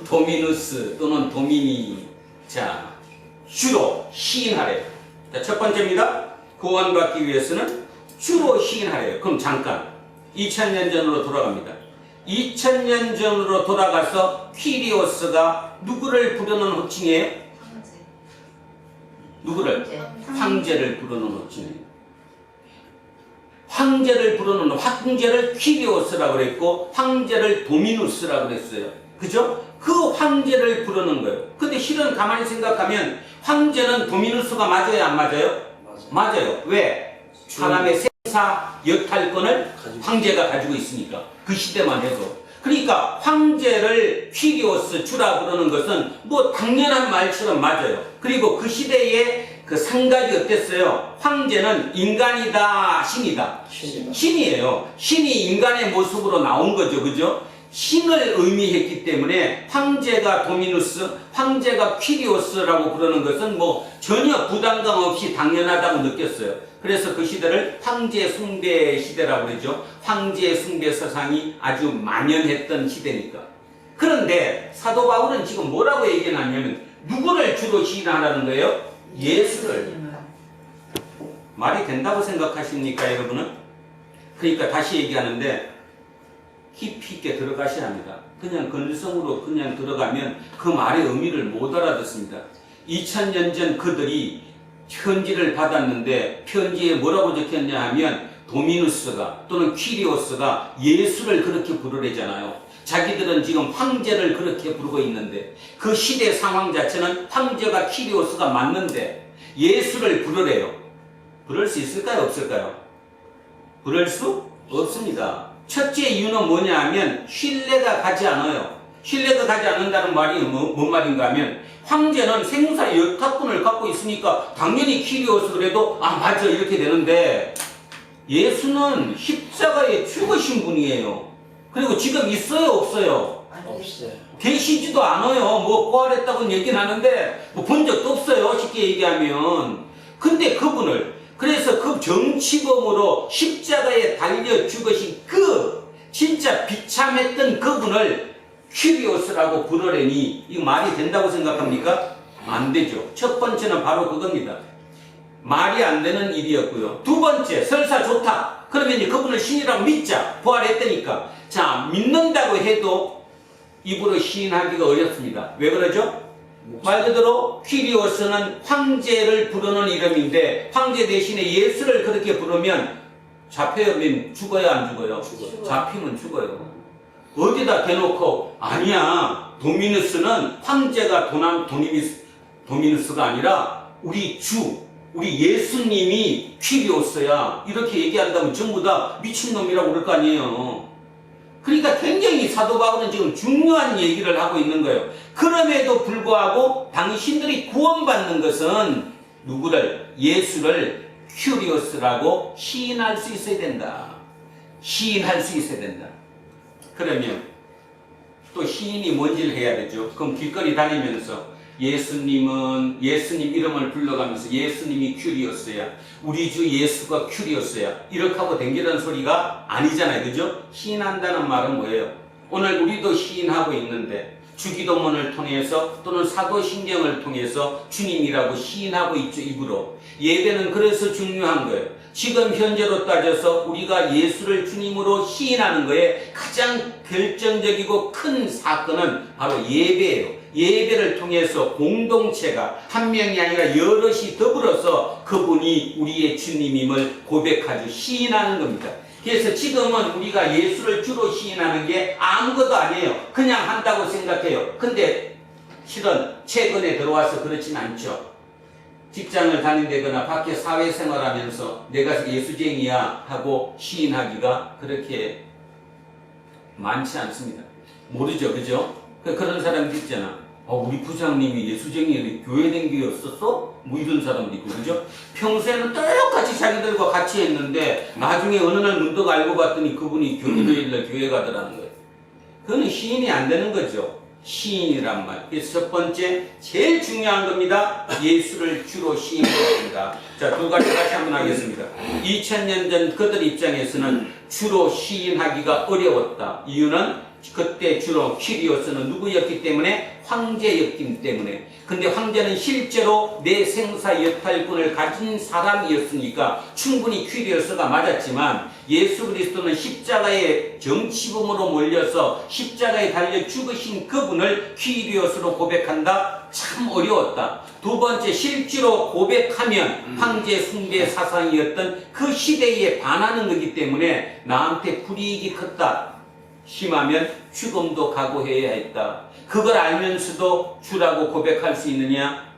도미누스 또는 도미니. 자, 주로 시인하래. 자, 첫 번째입니다. 구원받기 위해서는 주로 시인하래요. 그럼 잠깐 2000년 전으로 돌아갑니다. 2000년 전으로 돌아가서 퀴리오스가 누구를 부르는 호칭이에요? 누구를? 황제를 불어넣었지. 황제를 불어넣는 황제를 퀴리오스라고 그랬고 황제를 도미누스라고 그랬어요. 그죠? 그 황제를 부르는 거예요. 근데 실은 가만히 생각하면 황제는 도미누스가 맞아요, 안 맞아요? 맞아요. 왜? 사람의 생사 여탈권을 황제가 가지고 있으니까. 그 시대만 해도. 그러니까 황제를 퀴리오스 주라 부르는 것은 뭐 당연한 말처럼 맞아요. 그리고 그 시대에 그 상각이 어땠어요? 황제는 인간이다, 신이다. 신이에요. 신이 인간의 모습으로 나온 거죠. 그죠? 신을 의미했기 때문에 황제가 도미누스, 황제가 퀴리오스라고 부르는 것은 뭐 전혀 부담감 없이 당연하다고 느꼈어요. 그래서 그 시대를 황제 숭배 시대라고 그러죠. 황제 숭배 사상이 아주 만연했던 시대니까. 그런데 사도 바울은 지금 뭐라고 얘기하냐면 누구를 주로 시인하라는 거예요? 예수를. 말이 된다고 생각하십니까, 여러분은? 그러니까 다시 얘기하는데 깊이 있게 들어가셔야 합니다. 그냥 근성으로 그냥 들어가면 그 말의 의미를 못 알아듣습니다. 2000년 전 그들이 편지를 받았는데 편지에 뭐라고 적혔냐 하면 도미누스가 또는 퀴리오스가 예수를 그렇게 부르래잖아요. 자기들은 지금 황제를 그렇게 부르고 있는데 그 시대 상황 자체는 황제가 퀴리오스가 맞는데 예수를 부르래요. 부를 수 있을까요? 없을까요? 부를 수 없습니다. 첫째 이유는 뭐냐 하면 신뢰가 가지 않아요. 신뢰가 가지 않는다는 말이 뭔 말인가 하면 황제는 생사 여타권을 갖고 있으니까 당연히 퀴리오스 그래도 아 맞아 이렇게 되는데 예수는 십자가에 죽으신 분이에요. 그리고 지금 있어요 없어요? 없어요. 계시지도 않아요. 뭐 부활했다고는 얘기는 하는데 뭐 본 적도 없어요. 쉽게 얘기하면. 근데 그분을 그래서 그 정치범으로 십자가에 달려 죽으신 그 진짜 비참했던 그분을 퀴리오스라고 부르려니 이거 말이 된다고 생각합니까? 안 되죠. 첫 번째는 바로 그겁니다. 말이 안 되는 일이었고요. 두 번째, 설사 좋다. 그러면 이제 그분을 신이라고 믿자. 부활했다니까. 자, 믿는다고 해도 입으로 시인하기가 어렵습니다. 왜 그러죠? 말 그대로 퀴리오스는 황제를 부르는 이름인데 황제 대신에 예수를 그렇게 부르면 잡혀면 죽어요, 안 죽어요? 잡히면 죽어요. 어디다 대놓고 아니야 도미누스는 황제가 도미누스가 아니라 우리 주 우리 예수님이 퀴리오스야 이렇게 얘기한다면 전부 다 미친놈이라고 그럴 거 아니에요. 그러니까 굉장히 사도 바울은 지금 중요한 얘기를 하고 있는 거예요. 그럼에도 불구하고 당신들이 구원받는 것은 누구를? 예수를 퀴리오스라고 시인할 수 있어야 된다. 시인할 수 있어야 된다. 그러면 또 시인이 뭔지를 해야 되죠. 그럼 길거리 다니면서 예수님 이름을 불러가면서 예수님이 퀴리오스야. 우리 주 예수가 퀴리오스야. 이렇게 하고 댕기는 소리가 아니잖아요. 그죠? 시인한다는 말은 뭐예요? 오늘 우리도 시인하고 있는데 주기도문을 통해서 또는 사도신경을 통해서 주님이라고 시인하고 있죠. 입으로. 예배는 그래서 중요한 거예요. 지금 현재로 따져서 우리가 예수를 주님으로 시인하는 거에 가장 결정적이고 큰 사건은 바로 예배예요. 예배를 통해서 공동체가 한 명이 아니라 여럿이 더불어서 그분이 우리의 주님임을 고백하고 시인하는 겁니다. 그래서 지금은 우리가 예수를 주로 시인하는 게 아무것도 아니에요. 그냥 한다고 생각해요. 근데 실은 최근에 들어와서 그렇진 않죠. 직장을 다닌다거나 밖에 사회생활하면서 내가 예수쟁이야 하고 시인하기가 그렇게 많지 않습니다. 모르죠, 그죠? 그런 사람들 있잖아. 우리 부장님이 예수쟁이 교회 댕기였었어? 뭐 이런 사람도 있고, 그죠? 평소에는 똑같이 자기들과 같이 했는데 나중에 어느 날 문득 알고 봤더니 그분이 교회일날 교회 가더라는 거예요. 그거는 시인이 안 되는 거죠. 시인이란 말. 그래서 첫 번째, 제일 중요한 겁니다. 예수를 주로 시인했습니다. 자, 두 가지 다시 한번 하겠습니다. 2000년 전 그들 입장에서는 주로 시인하기가 어려웠다. 이유는 그때 주로 퀴리오스는 누구였기 때문에? 황제였기 때문에. 근데 황제는 실제로 내 생사 여탈권을 가진 사람이었으니까 충분히 퀴리오스가 맞았지만, 예수 그리스도는 십자가의 정치범으로 몰려서 십자가에 달려 죽으신 그분을 퀴리오스로 고백한다? 참 어려웠다. 두 번째, 실제로 고백하면 황제 숭배 사상이었던 그 시대에 반하는 거기 때문에 나한테 불이익이 컸다. 심하면 죽음도 각오해야 했다. 그걸 알면서도 주라고 고백할 수 있느냐?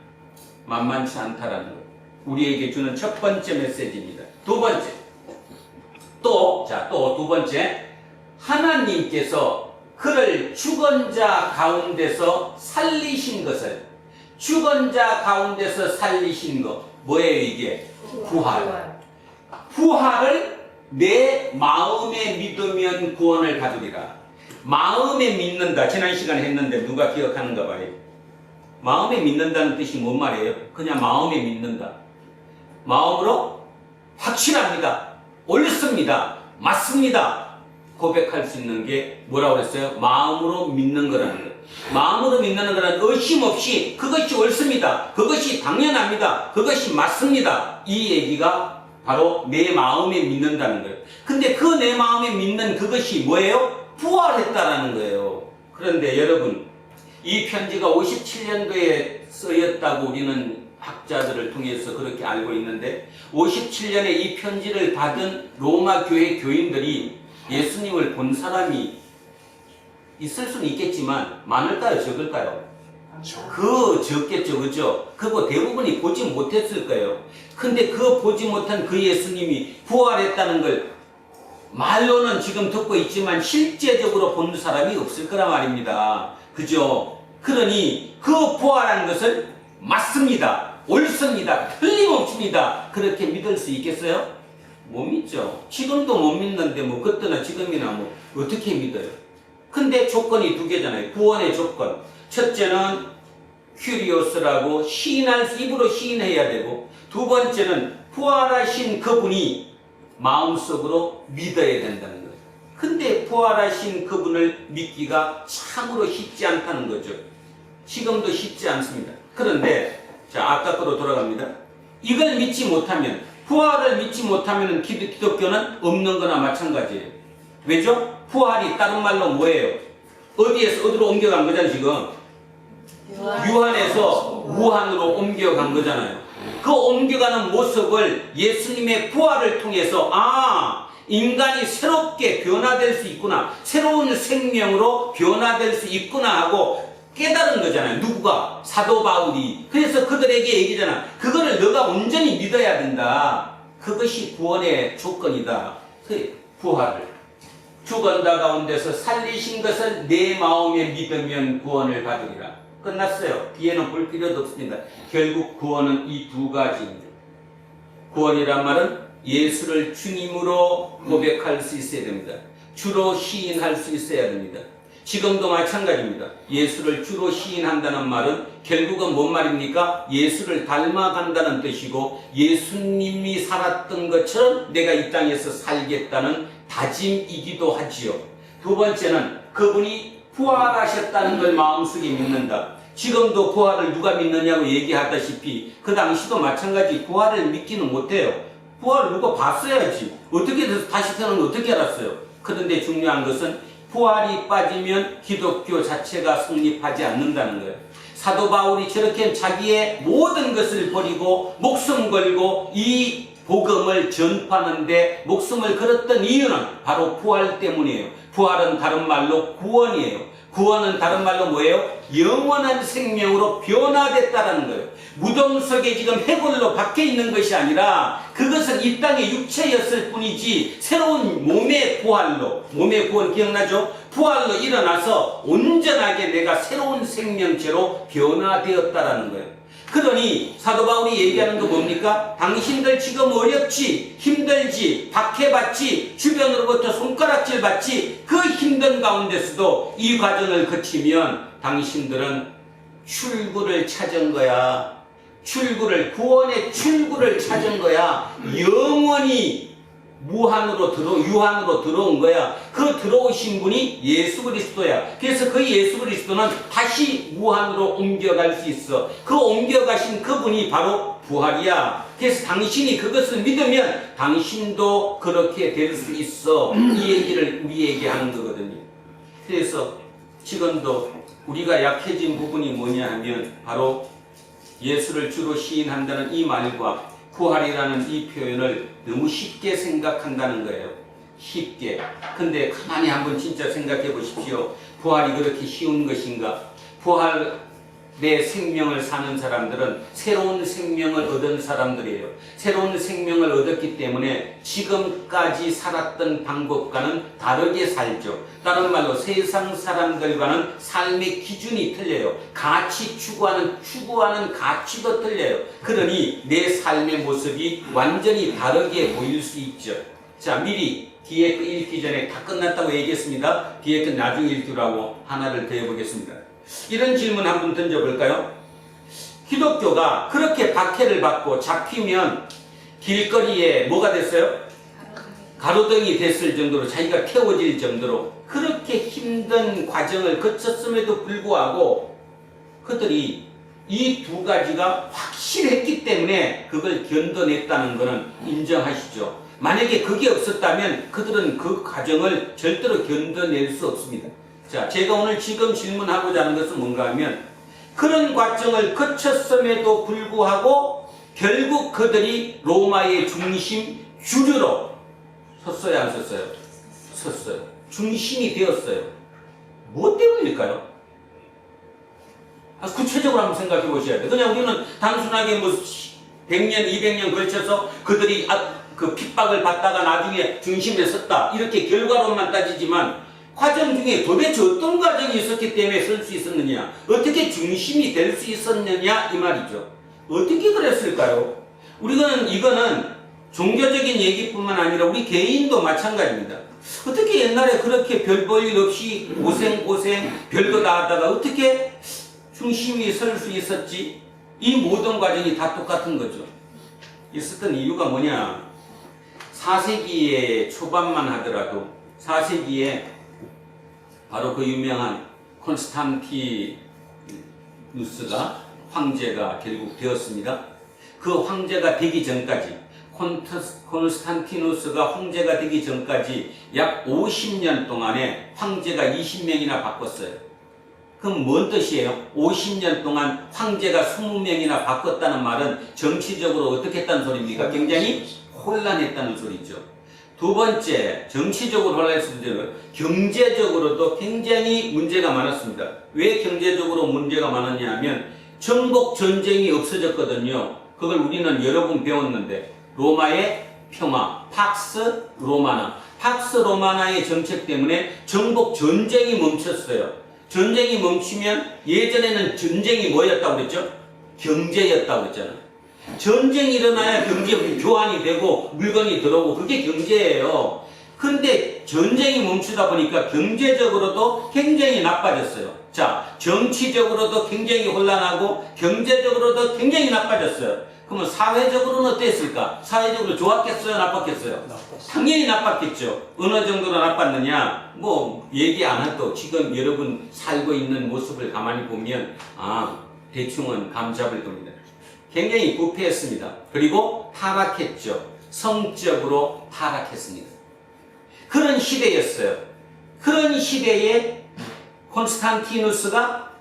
만만치 않다라는 것. 우리에게 주는 첫 번째 메시지입니다. 두 번째. 또 두 번째. 하나님께서 그를 죽은 자 가운데서 살리신 것을, 죽은 자 가운데서 살리신 것. 뭐예요 이게? 부활. 부활을 내 마음에 믿으면 구원을 받으리라. 마음에 믿는다. 지난 시간에 했는데 누가 기억하는가 봐요. 마음에 믿는다는 뜻이 뭔 말이에요? 그냥 마음에 믿는다. 마음으로 확실합니다. 옳습니다. 맞습니다. 고백할 수 있는 게 뭐라고 그랬어요? 마음으로 믿는 거라는 거예요. 마음으로 믿는 거는 의심 없이 그것이 옳습니다. 그것이 당연합니다. 그것이 맞습니다. 이 얘기가 바로 내 마음에 믿는다는 거예요. 근데 그 내 마음에 믿는 그것이 뭐예요? 부활했다라는 거예요. 그런데 여러분, 이 편지가 57년도에 쓰였다고 우리는 학자들을 통해서 그렇게 알고 있는데, 57년에 이 편지를 받은 로마 교회 교인들이 예수님을 본 사람이 있을 수는 있겠지만 많을까요? 적을까요? 적겠죠. 그죠? 그거 대부분이 보지 못했을 거예요. 근데 그 보지 못한 그 예수님이 부활했다는 걸 말로는 지금 듣고 있지만 실제적으로 본 사람이 없을 거란 말입니다. 그죠? 그러니 그 부활한 것을 맞습니다. 옳습니다. 틀림없습니다. 그렇게 믿을 수 있겠어요? 못 믿죠. 지금도 못 믿는데 뭐 그때나 지금이나 뭐 어떻게 믿어요? 근데 조건이 두 개잖아요. 구원의 조건. 첫째는 큐리오스라고 입으로 시인해야 되고, 두 번째는 부활하신 그분이 마음속으로 믿어야 된다는 거예요. 근데 부활하신 그분을 믿기가 참으로 쉽지 않다는 거죠. 지금도 쉽지 않습니다. 그런데 아까 거로 돌아갑니다. 이걸 믿지 못하면, 부활을 믿지 못하면 기독교는 없는 거나 마찬가지예요. 왜죠? 부활이 다른 말로 뭐예요? 어디로 옮겨간 거잖아요, 지금. 유한에서 무한으로 옮겨간 거잖아요. 그 옮겨가는 모습을 예수님의 부활을 통해서, 인간이 새롭게 변화될 수 있구나, 새로운 생명으로 변화될 수 있구나 하고 깨달은 거잖아요. 누구가? 사도 바울이. 그래서 그들에게 얘기잖아. 그거를 너가 온전히 믿어야 된다. 그것이 구원의 조건이다. 그 부활을. 죽은 자 가운데서 살리신 것을 내 마음에 믿으면 구원을 받으리라. 끝났어요. 뒤에는 볼 필요도 없습니다. 결국 구원은 이 두 가지입니다. 구원이란 말은 예수를 주님으로 고백할 수 있어야 됩니다. 주로 시인할 수 있어야 됩니다. 지금도 마찬가지입니다. 예수를 주로 시인한다는 말은 결국은 뭔 말입니까? 예수를 닮아간다는 뜻이고, 예수님이 살았던 것처럼 내가 이 땅에서 살겠다는 다짐이기도 하지요. 두 번째는 그분이 부활하셨다는 걸 마음속에 믿는다. 지금도 부활을 누가 믿느냐고 얘기하다시피 그 당시도 마찬가지 부활을 믿기는 못해요. 부활을 누가 봤어야지. 어떻게 다시 태어난 걸 어떻게 알았어요? 그런데 중요한 것은 부활이 빠지면 기독교 자체가 성립하지 않는다는 거예요. 사도 바울이 저렇게 자기의 모든 것을 버리고 목숨 걸고 이 복음을 전파하는데 목숨을 걸었던 이유는 바로 부활 때문이에요. 부활은 다른 말로 구원이에요. 구원은 다른 말로 뭐예요? 영원한 생명으로 변화됐다는 거예요. 무덤 속에 지금 해골로 박혀 있는 것이 아니라 그것은 이 땅의 육체였을 뿐이지 새로운 몸의 부활로, 몸의 구원 기억나죠? 부활로 일어나서 온전하게 내가 새로운 생명체로 변화되었다라는 거예요. 그러니 사도 바울이 얘기하는 거 뭡니까? 당신들 지금 어렵지, 힘들지, 박해받지, 주변으로부터 손가락질 받지, 그 힘든 가운데서도 이 과정을 거치면 당신들은 출구를 찾은 거야. 구원의 출구를 찾은 거야. 영원히 유한으로 들어온 거야. 그 들어오신 분이 예수 그리스도야. 그래서 그 예수 그리스도는 다시 무한으로 옮겨갈 수 있어. 그 옮겨가신 그분이 바로 부활이야. 그래서 당신이 그것을 믿으면 당신도 그렇게 될 수 있어. 이 얘기를 우리에게 하는 거거든요. 그래서 지금도 우리가 약해진 부분이 뭐냐 하면 바로 예수를 주로 시인한다는 이 말과 부활이라는 이 표현을 너무 쉽게 생각한다는 거예요. 쉽게. 근데 가만히 한번 진짜 생각해 보십시오. 부활이 그렇게 쉬운 것인가? 부활의 생명을 사는 사람들은 새로운 생명을 얻은 사람들이에요. 새로운 생명을 얻었기 때문에 지금까지 살았던 방법과는 다르게 살죠. 다른 말로 세상 사람들과는 삶의 기준이 틀려요. 가치 추구하는 가치도 틀려요. 그러니 내 삶의 모습이 완전히 다르게 보일 수 있죠. 자, 미리 뒤에 거 읽기 전에 다 끝났다고 얘기했습니다. 뒤에 거 나중에 읽으라고 하나를 더 해보겠습니다. 이런 질문 한번 던져볼까요? 기독교가 그렇게 박해를 받고 잡히면 길거리에 뭐가 됐어요? 가로등이 됐을 정도로, 자기가 태워질 정도로 그렇게 힘든 과정을 거쳤음에도 불구하고 그들이 이 두 가지가 확실했기 때문에 그걸 견뎌냈다는 것은 인정하시죠. 만약에 그게 없었다면 그들은 그 과정을 절대로 견뎌낼 수 없습니다. 자, 제가 오늘 지금 질문하고자 하는 것은 뭔가 하면 그런 과정을 거쳤음에도 불구하고 결국 그들이 로마의 중심 주류로 섰어요, 안 섰어요? 섰어요. 중심이 되었어요. 뭐 때문일까요? 구체적으로 한번 생각해 보셔야 돼요. 그냥 우리는 단순하게 뭐 100년, 200년 걸쳐서 그들이 그 핍박을 받다가 나중에 중심에 섰다. 이렇게 결과론만 따지지만 과정 중에 도대체 어떤 과정이 있었기 때문에 설 수 있었느냐, 어떻게 중심이 될 수 있었느냐 이 말이죠. 어떻게 그랬을까요? 이거는 종교적인 얘기뿐만 아니라 우리 개인도 마찬가지입니다. 어떻게 옛날에 그렇게 별 볼 일 없이 고생 별거 다 하다가 어떻게 중심이 설 수 있었지? 이 모든 과정이 다 똑같은 거죠. 있었던 이유가 뭐냐? 4세기의 초반만 하더라도 4세기에 바로 그 유명한 콘스탄티누스가 황제가 결국 되었습니다. 그 황제가 되기 전까지, 콘스탄티누스가 황제가 되기 전까지 약 50년 동안에 황제가 20명이나 바꿨어요. 그럼 뭔 뜻이에요? 50년 동안 황제가 20명이나 바꿨다는 말은 정치적으로 어떻게 했다는 소리입니까? 굉장히 혼란했다는 소리죠. 두 번째, 정치적으로 혼란했을 때는 경제적으로도 굉장히 문제가 많았습니다. 왜 경제적으로 문제가 많았냐 하면 정복 전쟁이 없어졌거든요. 그걸 우리는 여러 번 배웠는데 로마의 평화, 팍스 로마나. 팍스 로마나의 정책 때문에 정복 전쟁이 멈췄어요. 전쟁이 멈추면 예전에는 전쟁이 뭐였다고 그랬죠? 경제였다고 그랬잖아요. 전쟁이 일어나야 경제 교환이 되고 물건이 들어오고 그게 경제예요. 그런데 전쟁이 멈추다 보니까 경제적으로도 굉장히 나빠졌어요. 자, 정치적으로도 굉장히 혼란하고 경제적으로도 굉장히 나빠졌어요. 그러면 사회적으로는 어땠을까? 사회적으로 좋았겠어요? 나빴겠어요? 당연히 나빴겠죠. 어느 정도로 나빴느냐? 뭐 얘기 안 해도 지금 여러분 살고 있는 모습을 가만히 보면 대충은 감 잡을 겁니다. 굉장히 부패했습니다. 그리고 타락했죠. 성적으로 타락했습니다. 그런 시대였어요. 그런 시대에 콘스탄티누스가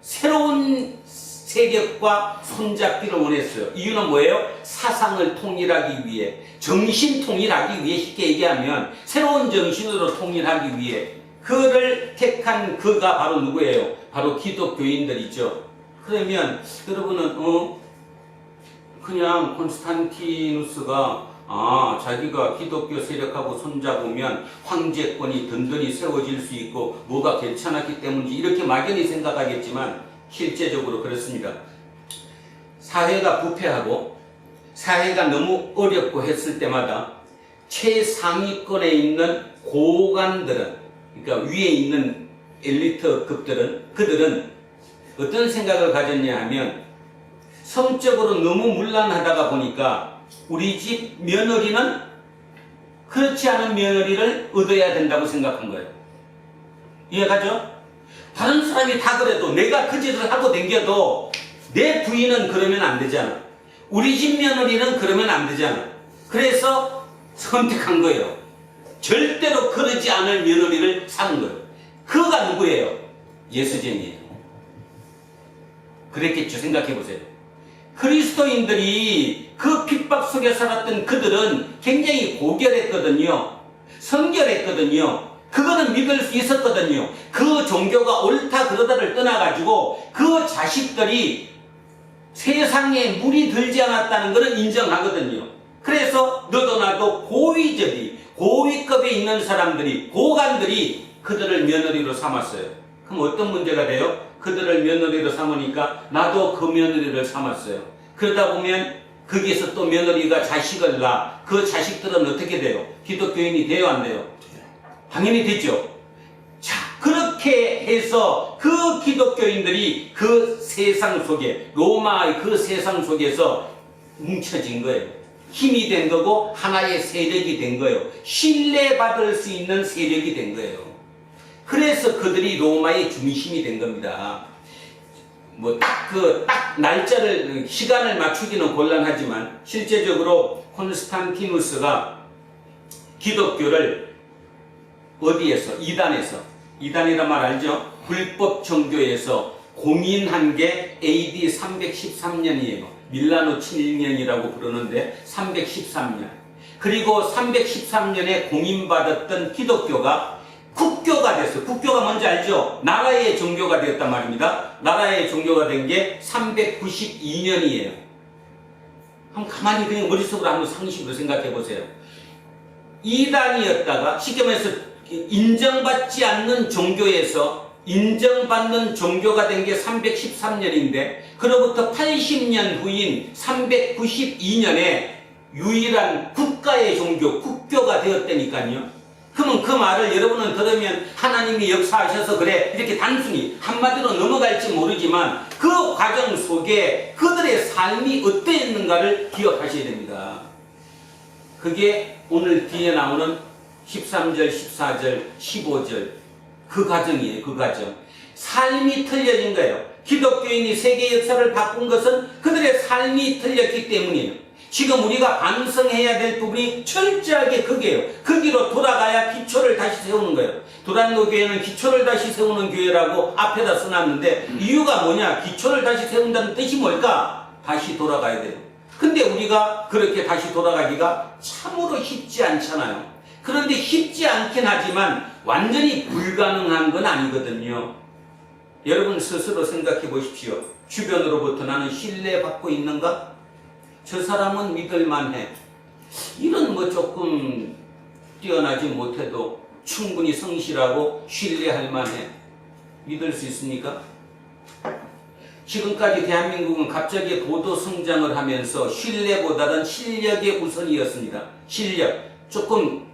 새로운 세력과 손잡기를 원했어요. 이유는 뭐예요? 사상을 통일하기 위해, 정신 통일하기 위해, 쉽게 얘기하면 새로운 정신으로 통일하기 위해 그를 택한 그가 바로 누구예요? 바로 기독교인들이죠. 그러면 여러분은 그냥 콘스탄티누스가 자기가 기독교 세력하고 손잡으면 황제권이 든든히 세워질 수 있고 뭐가 괜찮았기 때문인지 이렇게 막연히 생각하겠지만 실제적으로 그렇습니다. 사회가 부패하고 사회가 너무 어렵고 했을 때마다 최상위권에 있는 고관들은, 그러니까 위에 있는 엘리트급들은, 그들은 어떤 생각을 가졌냐 하면 성적으로 너무 문란하다가 보니까 우리 집 며느리는 그렇지 않은 며느리를 얻어야 된다고 생각한 거예요. 이해가죠? 다른 사람이 다 그래도 내가 그 짓을 하고 댕겨도 내 부인은 그러면 안 되잖아. 우리 집 며느리는 그러면 안 되잖아. 그래서 선택한 거예요. 절대로 그러지 않을 며느리를 사는 거예요. 그가 누구예요? 예수쟁이에요. 그랬겠죠. 생각해 보세요. 그리스도인들이 그 핍박 속에 살았던 그들은 굉장히 고결했거든요. 성결했거든요. 그거는 믿을 수 있었거든요. 그 종교가 옳다 그러다를 떠나가지고 그 자식들이 세상에 물이 들지 않았다는 것은 인정하거든요. 그래서 너도 나도 고위급에 있는 사람들이, 고관들이 그들을 며느리로 삼았어요. 그럼 어떤 문제가 돼요? 그들을 며느리로 삼으니까 나도 그 며느리를 삼았어요. 그러다 보면 거기에서 또 며느리가 자식을 낳아. 그 자식들은 어떻게 돼요? 기독교인이 돼요, 안 돼요? 당연히 되죠. 자, 그렇게 해서 그 기독교인들이 그 세상 속에, 로마의 그 세상 속에서 뭉쳐진 거예요. 힘이 된 거고 하나의 세력이 된 거예요. 신뢰받을 수 있는 세력이 된 거예요. 그래서 그들이 로마의 중심이 된 겁니다. 뭐 딱 날짜를, 시간을 맞추기는 곤란하지만 실제적으로 콘스탄티누스가 기독교를 어디에서? 이단이란 말 알죠? 불법 종교에서 공인한 게 AD 313년이에요. 밀라노 칠년이라고 부르는데 313년. 그리고 313년에 공인받았던 기독교가 국교가 됐어요. 국교가 뭔지 알죠? 나라의 종교가 되었단 말입니다. 나라의 종교가 된 게 392년이에요. 한번 가만히 그냥 머릿속으로 한번 상식으로 생각해 보세요. 이단이었다가 쉽게 말해서 인정받지 않는 종교에서 인정받는 종교가 된 게 313년인데 그로부터 80년 후인 392년에 유일한 국가의 종교, 국교가 되었다니까요. 그러면 그 말을 여러분은 들으면 하나님이 역사하셔서 그래 이렇게 단순히 한마디로 넘어갈지 모르지만 그 과정 속에 그들의 삶이 어땠는가를 기억하셔야 됩니다. 그게 오늘 뒤에 나오는 13절, 14절, 15절 그 과정이에요. 그 과정. 삶이 틀려진 거예요. 기독교인이 세계 역사를 바꾼 것은 그들의 삶이 틀렸기 때문이에요. 지금 우리가 반성해야 될 부분이 철저하게 그게요. 거기로 돌아가야 기초를 다시 세우는 거예요. 도란노 교회는 기초를 다시 세우는 교회라고 앞에다 써놨는데 이유가 뭐냐? 기초를 다시 세운다는 뜻이 뭘까? 다시 돌아가야 돼요. 근데 우리가 그렇게 다시 돌아가기가 참으로 쉽지 않잖아요. 그런데 쉽지 않긴 하지만 완전히 불가능한 건 아니거든요. 여러분 스스로 생각해 보십시오. 주변으로부터 나는 신뢰받고 있는가? 저 사람은 믿을만해. 이런 뭐 조금 뛰어나지 못해도 충분히 성실하고 신뢰할 만해. 믿을 수 있습니까? 지금까지 대한민국은 갑자기 고도 성장을 하면서 신뢰보다는 실력의 우선이었습니다. 실력. 조금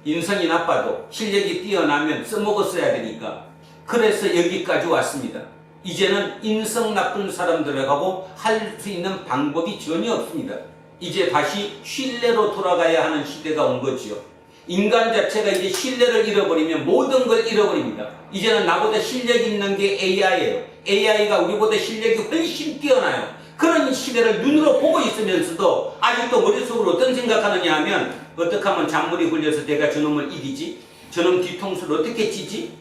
인성이 나빠도 실력이 뛰어나면 써먹었어야 되니까. 그래서 여기까지 왔습니다. 이제는 인성 나쁜 사람들하고 할 수 있는 방법이 전혀 없습니다. 이제 다시 신뢰로 돌아가야 하는 시대가 온 거지요. 인간 자체가 이제 신뢰를 잃어버리면 모든 걸 잃어버립니다. 이제는 나보다 실력 있는 게 AI예요. AI가 우리보다 실력이 훨씬 뛰어나요. 그런 시대를 눈으로 보고 있으면서도 아직도 머릿속으로 어떤 생각하느냐 하면 어떻게 하면 잔물이 굴려서 내가 저놈을 이기지? 저놈 뒤통수를 어떻게 치지?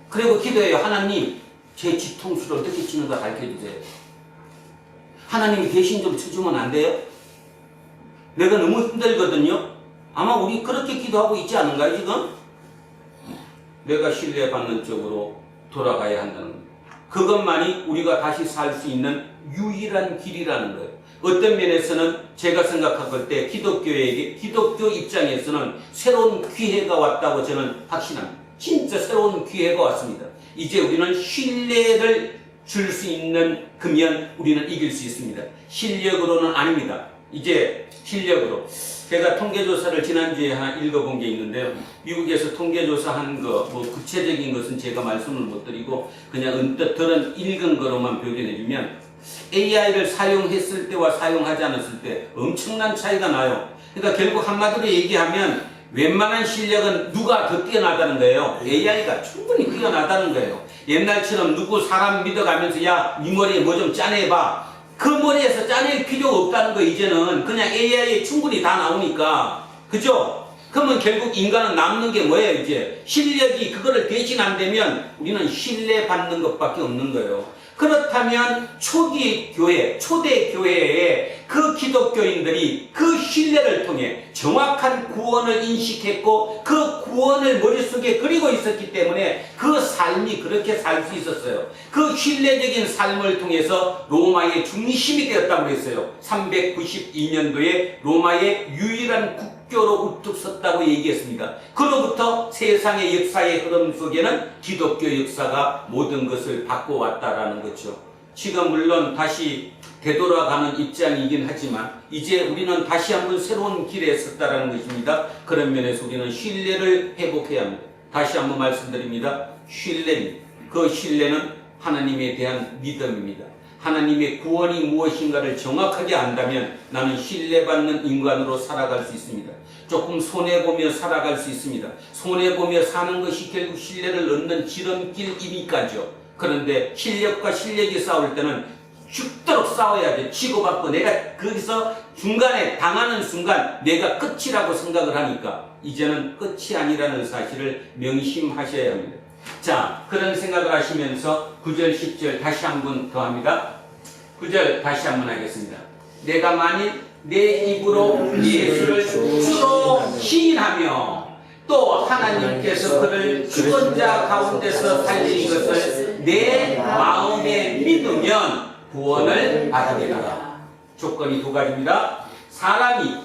그리고 기도해요. 하나님 제 뒤통수를 어떻게 치는가 가르쳐주세요. 하나님이 대신 좀 쳐주면 안 돼요? 내가 너무 힘들거든요. 아마 우리 그렇게 기도하고 있지 않은가요 지금? 내가 신뢰받는 쪽으로 돌아가야 한다는 거예요. 그것만이 우리가 다시 살 수 있는 유일한 길이라는 거예요. 어떤 면에서는 제가 생각할 때 기독교 입장에서는 새로운 기회가 왔다고 저는 확신합니다. 진짜 새로운 기회가 왔습니다. 이제 우리는 신뢰를 줄 수 있는 그면 우리는 이길 수 있습니다. 실력으로는 아닙니다. 이제 실력으로. 제가 통계조사를 지난주에 하나 읽어본 게 있는데요. 미국에서 통계조사한 거, 뭐 구체적인 것은 제가 말씀을 못 드리고 그냥 언뜻 들은 읽은 거로만 표현해주면 AI를 사용했을 때와 사용하지 않았을 때 엄청난 차이가 나요. 그러니까 결국 한마디로 얘기하면 웬만한 실력은 누가 더 뛰어나다는 거예요? AI가 충분히 뛰어나다는 거예요. 옛날처럼 누구 사람 믿어가면서 야, 네 머리에 뭐 좀 짜내봐. 그 머리에서 짜낼 필요가 없다는 거. 이제는 그냥 AI에 충분히 다 나오니까. 그죠? 그러면 결국 인간은 남는 게 뭐예요? 이제 실력이 그거를 대신한다면 우리는 신뢰받는 것밖에 없는 거예요. 그렇다면 초기 교회, 초대 교회에 그 기독교인들이 그 신뢰를 통해 정확한 구원을 인식했고 그 구원을 머릿속에 그리고 있었기 때문에 그 삶이 그렇게 살 수 있었어요. 그 신뢰적인 삶을 통해서 로마의 중심이 되었다고 그랬어요. 392년도에 로마의 유일한 국교로 우뚝 섰다고 얘기했습니다. 그로부터 세상의 역사의 흐름 속에는 기독교 역사가 모든 것을 바꿔왔다라는 거죠. 지금 물론 다시 되돌아가는 입장이긴 하지만 이제 우리는 다시 한번 새로운 길에 섰다라는 것입니다. 그런 면에서 우리는 신뢰를 회복해야 합니다. 다시 한번 말씀드립니다. 신뢰입니다. 그 신뢰는 하나님에 대한 믿음입니다. 하나님의 구원이 무엇인가를 정확하게 안다면 나는 신뢰받는 인간으로 살아갈 수 있습니다. 조금 손해보며 살아갈 수 있습니다. 손해보며 사는 것이 결국 신뢰를 얻는 지름길이니까죠. 그런데 실력과 실력이 싸울 때는 죽도록 싸워야 돼. 치고받고 내가 거기서 중간에 당하는 순간 내가 끝이라고 생각을 하니까 이제는 끝이 아니라는 사실을 명심하셔야 합니다. 자, 그런 생각을 하시면서 9절 10절 다시 한번 더 합니다. 9절 다시 한번 하겠습니다. 내가 만일 내 입으로 예수를 주로 시인하며 또 하나님께서 그를 죽은 자 가운데서 살린 것을 내 마음에 믿으면 구원을 받으리라. 조건이 두 가지입니다. 사람이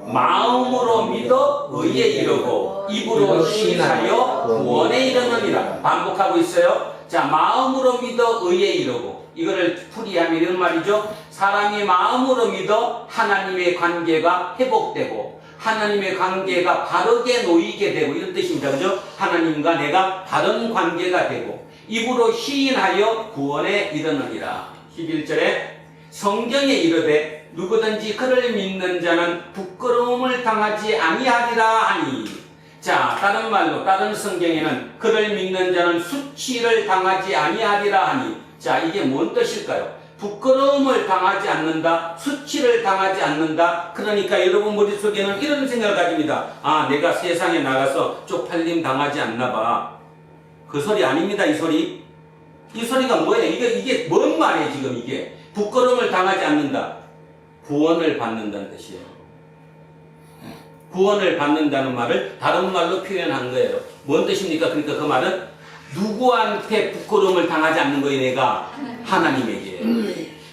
마음으로 믿어 의에 이르고 입으로 시인하여 구원에 이르느니라. 반복하고 있어요. 자, 마음으로 믿어 의에 이르고, 이거를 풀이하면 이런 말이죠. 사람이 마음으로 믿어 하나님의 관계가 회복되고 하나님의 관계가 바르게 놓이게 되고 이런 뜻입니다. 그죠? 하나님과 내가 바른 관계가 되고 입으로 시인하여 구원에 이르느니라. 11절에 성경에 이르되 누구든지 그를 믿는 자는 부끄러움을 당하지 아니하리라 하니. 자, 다른 말로 다른 성경에는 그를 믿는 자는 수치를 당하지 아니하리라 하니. 자, 이게 뭔 뜻일까요? 부끄러움을 당하지 않는다, 수치를 당하지 않는다. 그러니까 여러분 머릿속에는 이런 생각을 가집니다. 아, 내가 세상에 나가서 쪽팔림 당하지 않나 봐. 그 소리 아닙니다. 이 소리. 이 소리가 뭐예요? 이게 뭔 말이에요 지금 이게. 부끄러움을 당하지 않는다. 구원을 받는다는 뜻이에요. 구원을 받는다는 말을 다른 말로 표현한 거예요. 뭔 뜻입니까? 그러니까 그 말은 누구한테 부끄러움을 당하지 않는 거예요, 내가? 하나님에게.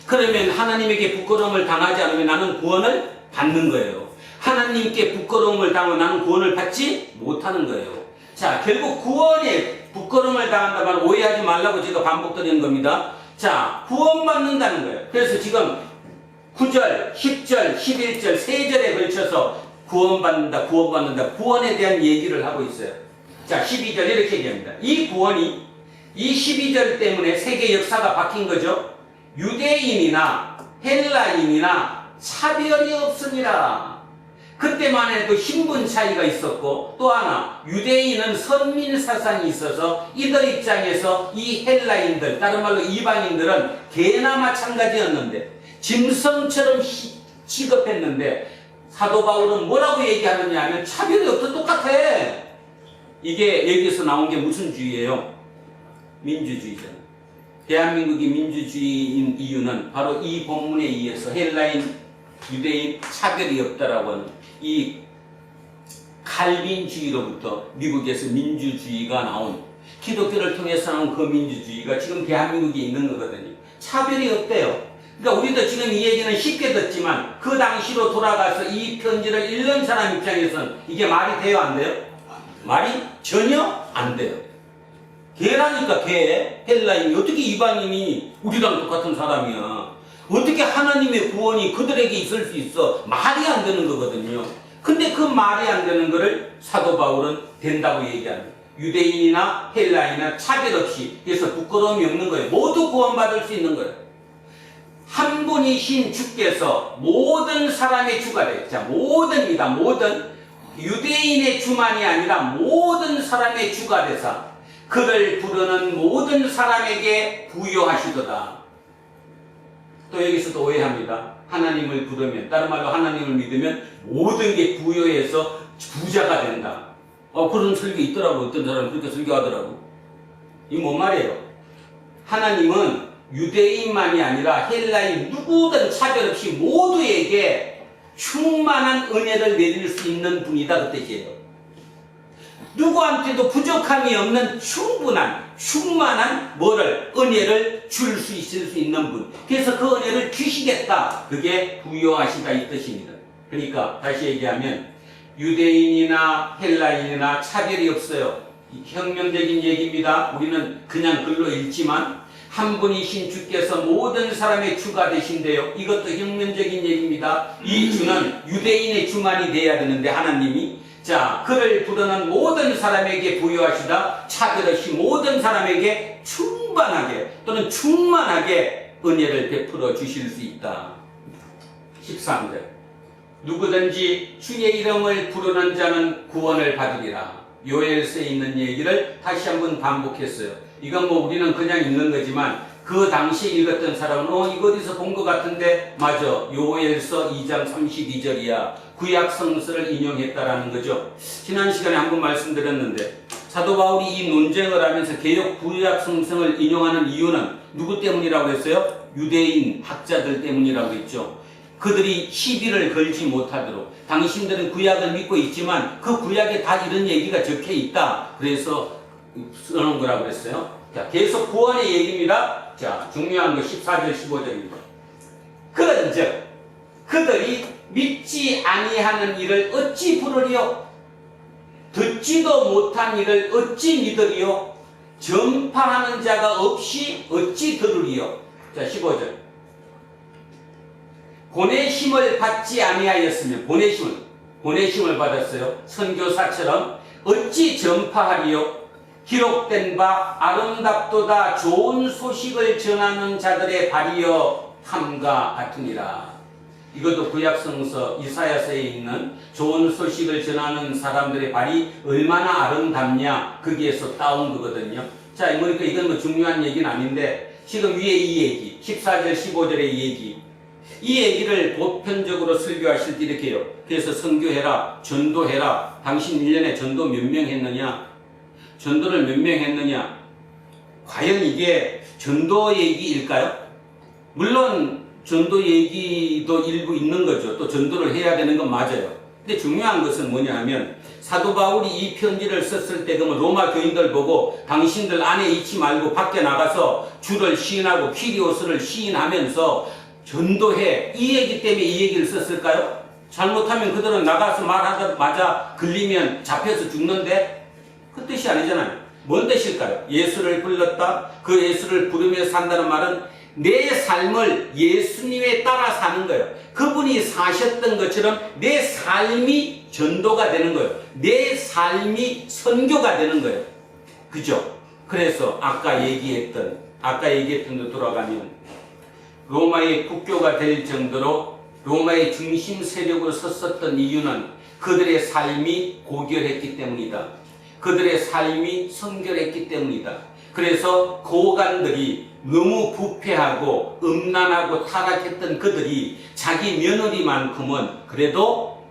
그러면 하나님에게 부끄러움을 당하지 않으면 나는 구원을 받는 거예요. 하나님께 부끄러움을 당하면 나는 구원을 받지 못하는 거예요. 자, 결국 구원에 부끄러움을 당한다 말 오해하지 말라고 제가 반복드리는 겁니다. 자, 구원받는다는 거예요. 그래서 지금 9절, 10절, 11절, 3절에 걸쳐서 구원받는다, 구원받는다, 구원에 대한 얘기를 하고 있어요. 자, 12절 이렇게 얘기합니다. 이 구원이 이 12절 때문에 세계 역사가 바뀐 거죠. 유대인이나 헬라인이나 차별이 없습니다. 그때만 해도 신분 차이가 있었고 또 하나 유대인은 선민 사상이 있어서 이들 입장에서 이 헬라인들, 다른 말로 이방인들은 개나 마찬가지였는데 짐승처럼 취급했는데 사도 바울은 뭐라고 얘기하느냐 하면 차별이 없어, 똑같아. 이게 여기서 나온 게 무슨 주의예요? 민주주의잖아요. 대한민국이 민주주의인 이유는 바로 이 본문에 의해서 헬라인, 유대인 차별이 없다라고 하는 이 칼빈주의로부터 미국에서 민주주의가 나온, 기독교를 통해서 나온 그 민주주의가 지금 대한민국에 있는 거거든요. 차별이 없대요. 그러니까 우리도 지금 이 얘기는 쉽게 듣지만 그 당시로 돌아가서 이 편지를 읽는 사람 입장에서는 이게 말이 돼요, 안 돼요? 말이 전혀 안 돼요. 개라니까 개. 헬라인이 어떻게 이방인이 우리랑 똑같은 사람이야. 어떻게 하나님의 구원이 그들에게 있을 수 있어. 말이 안 되는 거거든요. 근데 그 말이 안 되는 거를 사도 바울은 된다고 얘기합니다. 유대인이나 헬라인이나 차별 없이, 그래서 부끄러움이 없는 거예요. 모두 구원받을 수 있는 거예요. 한 분이신 주께서 모든 사람의 주가 되어, 자, 모든이다, 모든. 유대인의 주만이 아니라 모든 사람의 주가 되사 그를 부르는 모든 사람에게 부여하시도다. 또 여기서도 오해합니다. 하나님을 부르면, 다른 말로 하나님을 믿으면 모든 게 부여해서 부자가 된다. 그런 설교 있더라고. 어떤 사람은 그렇게 설교하더라고. 이게 뭔 말이에요? 하나님은 유대인만이 아니라 헬라인 누구든 차별 없이 모두에게 충만한 은혜를 내릴 수 있는 분이다, 그 뜻이에요. 누구한테도 부족함이 없는 충만한 은혜를 줄 수 있을 수 있는 분. 그래서 그 은혜를 주시겠다. 그게 부여하시다 이 뜻입니다. 그러니까 다시 얘기하면 유대인이나 헬라인이나 차별이 없어요. 혁명적인 얘기입니다. 우리는 그냥 글로 읽지만 한 분이신 주께서 모든 사람의 주가 되신대요. 이것도 혁명적인 얘기입니다. 이 주는 유대인의 주만이 돼야 되는데 하나님이 자, 그를 부르는 모든 사람에게 부여하시다 차별 없이 모든 사람에게 충만하게 또는 충만하게 은혜를 베풀어 주실 수 있다. 13절 누구든지 주의 이름을 부르는 자는 구원을 받으리라. 요엘서에 있는 얘기를 다시 한번 반복했어요. 이건 뭐 우리는 그냥 읽는 거지만 그 당시에 읽었던 사람은 이거 어디서 본 것 같은데 맞아. 요엘서 2장 32절이야. 구약 성서를 인용했다라는 거죠. 지난 시간에 한번 말씀드렸는데 사도 바울이 이 논쟁을 하면서 개역 구약 성서를 인용하는 이유는 누구 때문이라고 했어요? 유대인 학자들 때문이라고 했죠. 그들이 시비를 걸지 못하도록 당신들은 구약을 믿고 있지만 그 구약에 다 이런 얘기가 적혀 있다. 그래서 써놓은 거라고 그랬어요. 자, 계속 구원의 얘기입니다. 자, 중요한 거 14절 15절입니다. 그런즉 그들이 믿지 아니하는 이를 어찌 부르리요? 듣지도 못한 이를 어찌 믿으리요? 전파하는 자가 없이 어찌 들으리요? 자, 15절. 보내심을 받지 아니하였으면 보내심을 받았어요. 선교사처럼 어찌 전파하리요? 기록된 바 아름답도다 좋은 소식을 전하는 자들의 발이여 함과 같으니라. 이것도 구약성서 이사야서에 있는 좋은 소식을 전하는 사람들의 발이 얼마나 아름답냐 거기에서 따온 거거든요. 자, 그러니까 이건 뭐 중요한 얘기는 아닌데 지금 위에 이 얘기 14절 15절의 얘기 이 얘기를 보편적으로 설교하실 때 이렇게 해요. 그래서 선교해라, 전도해라. 당신 1년에 전도 몇 명 했느냐? 전도를 몇 명 했느냐? 과연 이게 전도 얘기일까요? 물론 전도 얘기도 일부 있는 거죠. 또 전도를 해야 되는 건 맞아요. 근데 중요한 것은 뭐냐 하면 사도 바울이 이 편지를 썼을 때 그러면 로마 교인들 보고 당신들 안에 있지 말고 밖에 나가서 주를 시인하고 키리오스를 시인하면서 전도해 이 얘기 때문에 이 얘기를 썼을까요? 잘못하면 그들은 나가서 말하자마자 걸리면 잡혀서 죽는데 그 뜻이 아니잖아요. 뭔 뜻일까요? 예수를 불렀다. 그 예수를 부르며 산다는 말은 내 삶을 예수님에 따라 사는 거예요. 그분이 사셨던 것처럼 내 삶이 전도가 되는 거예요. 내 삶이 선교가 되는 거예요. 그죠? 그래서 아까 얘기했던 데 돌아가면 로마의 국교가 될 정도로 로마의 중심 세력으로 섰었던 이유는 그들의 삶이 고결했기 때문이다. 그들의 삶이 성결했기 때문이다. 그래서 고관들이 너무 부패하고 음란하고 타락했던 그들이 자기 며느리만큼은 그래도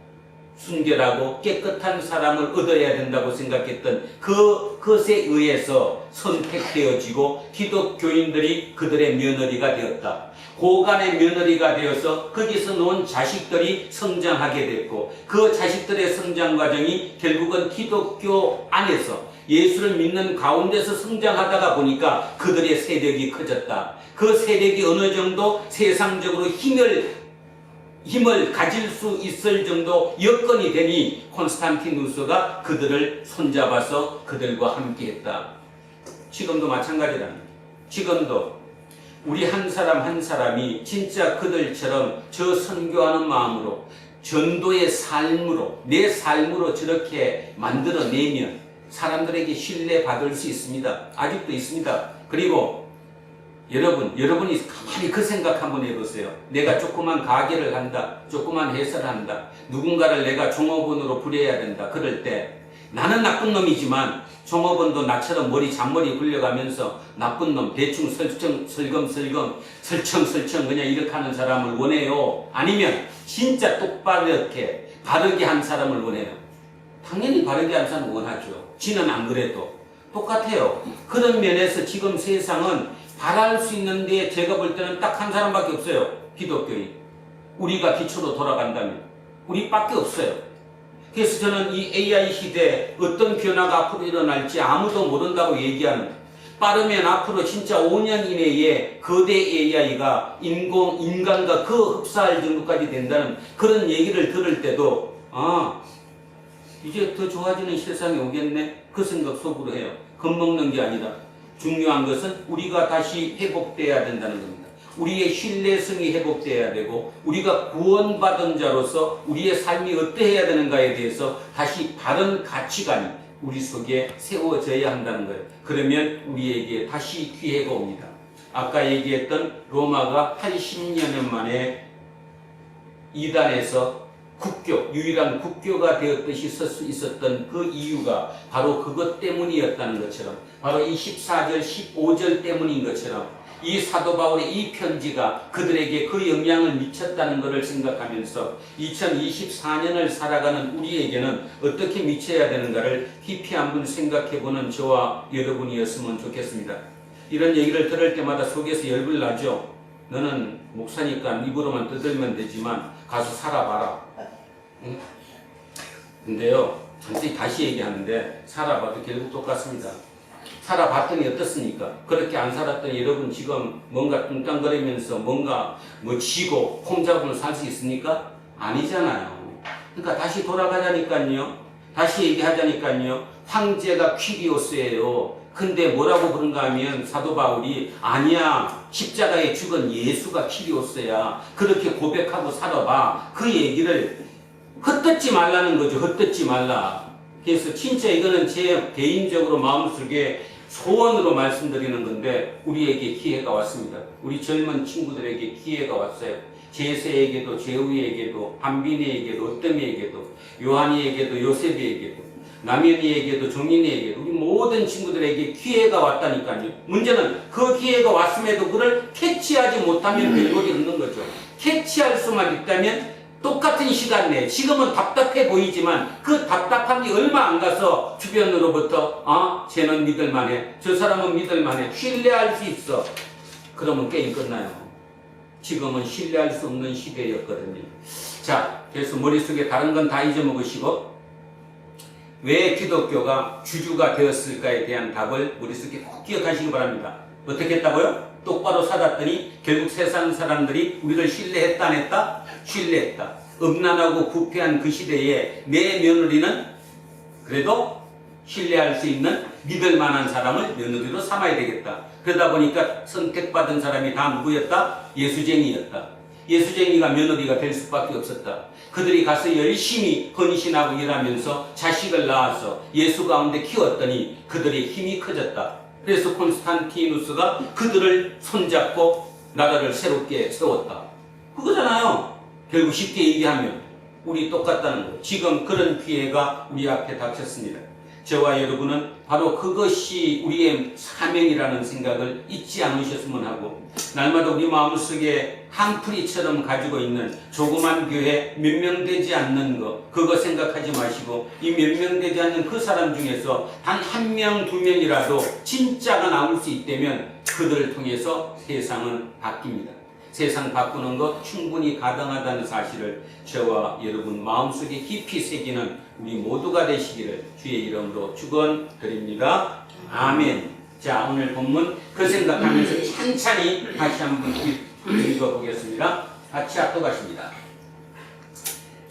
순결하고 깨끗한 사람을 얻어야 된다고 생각했던 그것에 의해서 선택되어지고 기독교인들이 그들의 며느리가 되었다. 고관의 며느리가 되어서 거기서 놓은 자식들이 성장하게 됐고 그 자식들의 성장 과정이 결국은 기독교 안에서 예수를 믿는 가운데서 성장하다가 보니까 그들의 세력이 커졌다. 그 세력이 어느 정도 세상적으로 힘을 가질 수 있을 정도 여건이 되니 콘스탄티누스가 그들을 손잡아서 그들과 함께했다. 지금도 마찬가지라는 거예요. 지금도 우리 한 사람 한 사람이 진짜 그들처럼 저 선교하는 마음으로 전도의 삶으로 내 삶으로 저렇게 만들어내면 사람들에게 신뢰받을 수 있습니다. 아직도 있습니다. 그리고 여러분이 가만히 그 생각 한번 해보세요. 내가 조그만 가게를 한다, 조그만 회사를 한다, 누군가를 내가 종업원으로 부려야 된다. 그럴 때 나는 나쁜 놈이지만 종업원도 나처럼 잔머리 굴려가면서 나쁜 놈, 대충 설렁설렁 그냥 이렇게 하는 사람을 원해요? 아니면 진짜 똑바르게 바르게 한 사람을 원해요? 당연히 바르게 한 사람을 원하죠. 지는 안 그래도 똑같아요. 그런 면에서 지금 세상은 바랄 수 있는데 제가 볼 때는 딱 한 사람밖에 없어요. 기독교인. 우리가 기초로 돌아간다면 우리밖에 없어요. 그래서 저는 이 AI 시대에 어떤 변화가 앞으로 일어날지 아무도 모른다고 얘기하는, 빠르면 앞으로 진짜 5년 이내에 거대 AI가 인간과 그 흡사할 정도까지 된다는 그런 얘기를 들을 때도 이제 더 좋아지는 세상이 오겠네, 그 생각 속으로 해요. 겁먹는 게 아니라 중요한 것은 우리가 다시 회복돼야 된다는 겁니다. 우리의 신뢰성이 회복돼야 되고 우리가 구원받은 자로서 우리의 삶이 어떠해야 되는가에 대해서 다시 바른 가치관이 우리 속에 세워져야 한다는 거예요. 그러면 우리에게 다시 기회가 옵니다. 아까 얘기했던 로마가 80년 만에 이단에서 유일한 국교가 되었듯이 설 수 있었던 그 이유가 바로 그것 때문이었다는 것처럼, 바로 이 14절, 15절 때문인 것처럼 이 사도 바울의 이 편지가 그들에게 그 영향을 미쳤다는 것을 생각하면서 2024년을 살아가는 우리에게는 어떻게 미쳐야 되는가를 깊이 한번 생각해보는 저와 여러분이었으면 좋겠습니다. 이런 얘기를 들을 때마다 속에서 열불 나죠. 너는 목사니까 입으로만 떠들면 되지만 가서 살아봐라. 응? 근데요, 다시 얘기하는데 살아봐도 결국 똑같습니다. 살아봤더니 어떻습니까? 그렇게 안 살았더니 여러분 지금 뭔가 뚱땅거리면서 뭔가 지고 콩잡으로 살 수 있습니까? 아니잖아요. 그러니까 다시 돌아가자니까요. 다시 얘기하자니까요. 황제가 퀴리오스예요. 근데 뭐라고 그런가 하면 사도 바울이 아니야, 십자가에 죽은 예수가 퀴리오스야. 그렇게 고백하고 살아봐. 그 얘기를 헛듣지 말라는 거죠. 헛듣지 말라. 그래서 진짜 이거는 제 개인적으로 마음속에 소원으로 말씀드리는 건데 우리에게 기회가 왔습니다. 우리 젊은 친구들에게 기회가 왔어요. 제세에게도 제우에게도 한빈이에게도 어뜸이에게도 요한이에게도 요셉이에게도 남현이에게도 정인이에게도 우리 모든 친구들에게 기회가 왔다니까요. 문제는 그 기회가 왔음에도 그걸 캐치하지 못하면 별볼이 없는 거죠. 캐치할 수만 있다면 똑같은 시간 내에 지금은 답답해 보이지만 그 답답함이 얼마 안 가서 주변으로부터 쟤는 믿을만해, 저 사람은 믿을만해, 신뢰할 수 있어. 그러면 게임 끝나요. 지금은 신뢰할 수 없는 시대였거든요. 자, 그래서 머릿속에 다른 건 다 잊어먹으시고 왜 기독교가 주주가 되었을까에 대한 답을 머릿속에 꼭 기억하시기 바랍니다. 어떻게 했다고요? 똑바로 살았더니 결국 세상 사람들이 우리를 신뢰했다 안 했다? 신뢰했다. 음란하고 부패한 그 시대에 내 며느리는 그래도 신뢰할 수 있는 믿을 만한 사람을 며느리로 삼아야 되겠다. 그러다 보니까 선택받은 사람이 다 누구였다? 예수쟁이였다. 예수쟁이가 며느리가 될 수밖에 없었다. 그들이 가서 열심히 헌신하고 일하면서 자식을 낳아서 예수 가운데 키웠더니 그들의 힘이 커졌다. 그래서 콘스탄티누스가 그들을 손잡고 나라를 새롭게 세웠다. 그거잖아요. 결국 쉽게 얘기하면 우리 똑같다는 거. 지금 그런 기회가 우리 앞에 닥쳤습니다. 저와 여러분은 바로 그것이 우리의 사명이라는 생각을 잊지 않으셨으면 하고, 날마다 우리 마음속에 한풀이처럼 가지고 있는 조그만 교회 몇 명 되지 않는 거, 그거 생각하지 마시고 이 몇 명 되지 않는 그 사람 중에서 단 한 명, 두 명이라도 진짜가 나올 수 있다면 그들을 통해서 세상은 바뀝니다. 세상 바꾸는 것 충분히 가능하다는 사실을 저와 여러분 마음속에 깊이 새기는 우리 모두가 되시기를 주의 이름으로 축원드립니다. 아멘. 자, 오늘 본문 그 생각하면서 찬찬히 다시 한번 읽어보겠습니다. 같이 합독하십니다.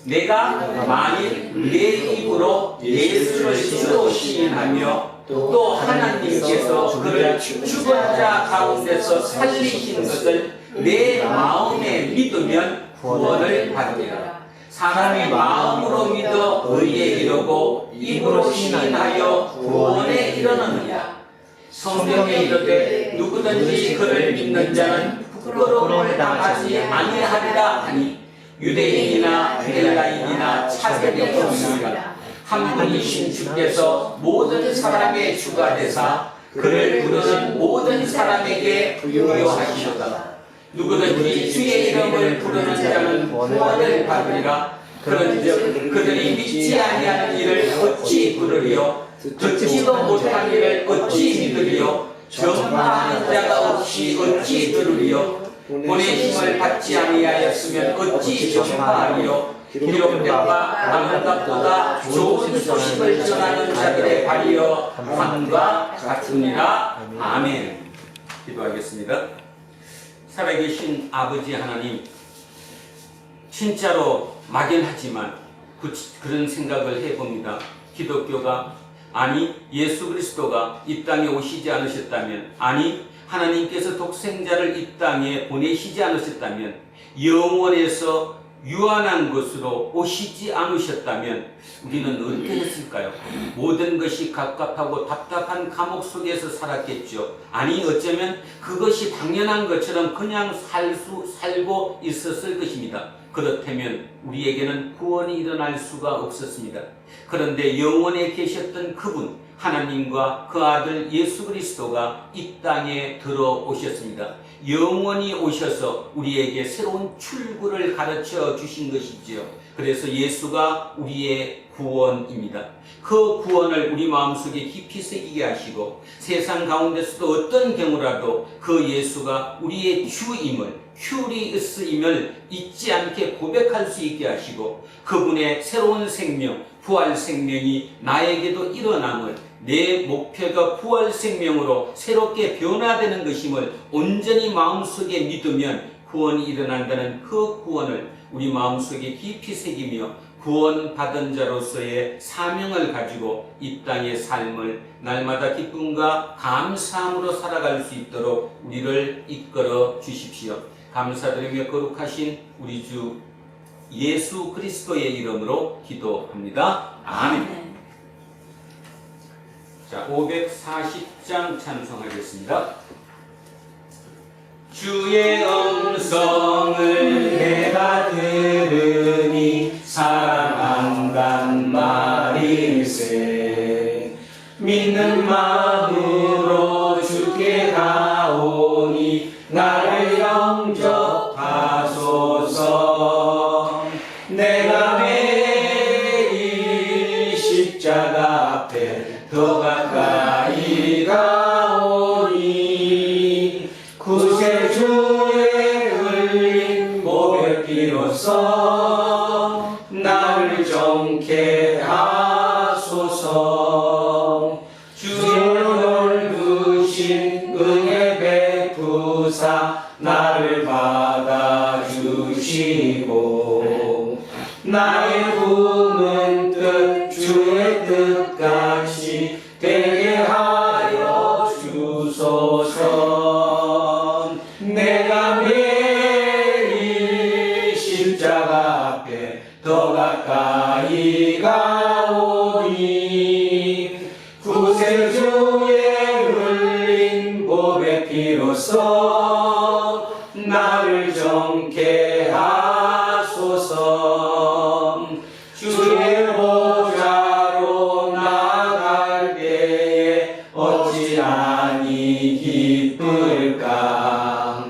내가 만일 내 입으로 예수를 주로 시인하며 또 하나님께서 그를 죽은 자 가운데서 살리신 것을 내 마음에 믿으면 구원을 받으리라. 사람이 마음으로 믿어 의에 이르고 입으로 시인하여 구원에 이르느니라. 성경에 이르되 누구든지 그를 믿는 자는 부끄러움을 당하지 아니하리라 하니 유대인이나 헬라인이나 차별이 없으리라. 한 분이신 주께서 모든 사람의 주가 되사 그를 부르는 모든 사람에게 부유하시도다. 누구든지 주의 이름을 부르는 자는 구원을 받으리라. 그런즉 그들이 믿지 아니하는 이를 어찌 부르리요? 듣지도 못한 이를 어찌 믿으리요? 전파하는 자가 없이 어찌 들으리요? 보내심을 받지 아니하였으면 어찌 전파하리요? 기록된 바 남은 것보다 좋은 소식을 전하는 자들의 발이여 함과 같으니라. 아멘. 기도하겠습니다. 살아계신 아버지 하나님, 진짜로 막연하지만 그런 생각을 해봅니다. 기독교가, 아니 예수 그리스도가 이 땅에 오시지 않으셨다면, 아니 하나님께서 독생자를 이 땅에 보내시지 않으셨다면, 영원에서 유한한 것으로 오시지 않으셨다면 우리는 어떻게 했을까요? 모든 것이 갑갑하고 답답한 감옥 속에서 살았겠죠. 아니 어쩌면 그것이 당연한 것처럼 그냥 살고 있었을 것입니다. 그렇다면 우리에게는 구원이 일어날 수가 없었습니다. 그런데 영원에 계셨던 그분 하나님과 그 아들 예수 그리스도가 이 땅에 들어오셨습니다. 영원히 오셔서 우리에게 새로운 출구를 가르쳐 주신 것이지요. 그래서 예수가 우리의 구원입니다. 그 구원을 우리 마음속에 깊이 새기게 하시고 세상 가운데서도 어떤 경우라도 그 예수가 우리의 주임을, 큐리스임을 잊지 않게 고백할 수 있게 하시고 그분의 새로운 생명, 부활 생명이 나에게도 일어남을, 내 목표가 부활 생명으로 새롭게 변화되는 것임을 온전히 마음속에 믿으면 구원이 일어난다는 그 구원을 우리 마음속에 깊이 새기며 구원받은 자로서의 사명을 가지고 이 땅의 삶을 날마다 기쁨과 감사함으로 살아갈 수 있도록 우리를 이끌어 주십시오. 감사드리며 거룩하신 우리 주 예수 그리스도의 이름으로 기도합니다. 아멘. 자, 540장 찬송하겠습니다. 주의 음성을 내가 들으니 사랑한단 말일세. 믿는 마음으로 주께 가오니 나를 영접하소서. 내가 매일 십자가 앞에 더 가까이 가오니 구세주의 흘린 보배 피로써 나를 정케 하소서. 주의 넓으신 은혜 베푸사 나를 받아주시고 나의 품은 뜻 주의 뜻같이 되게 하여 주소서. 내가 매일 십자가 앞에 더 가까이 가오니 구세주의 흘린 보배 피로써 나를 정케 하소서. 주의 보좌로 나갈 때에 어찌하니 기쁠까.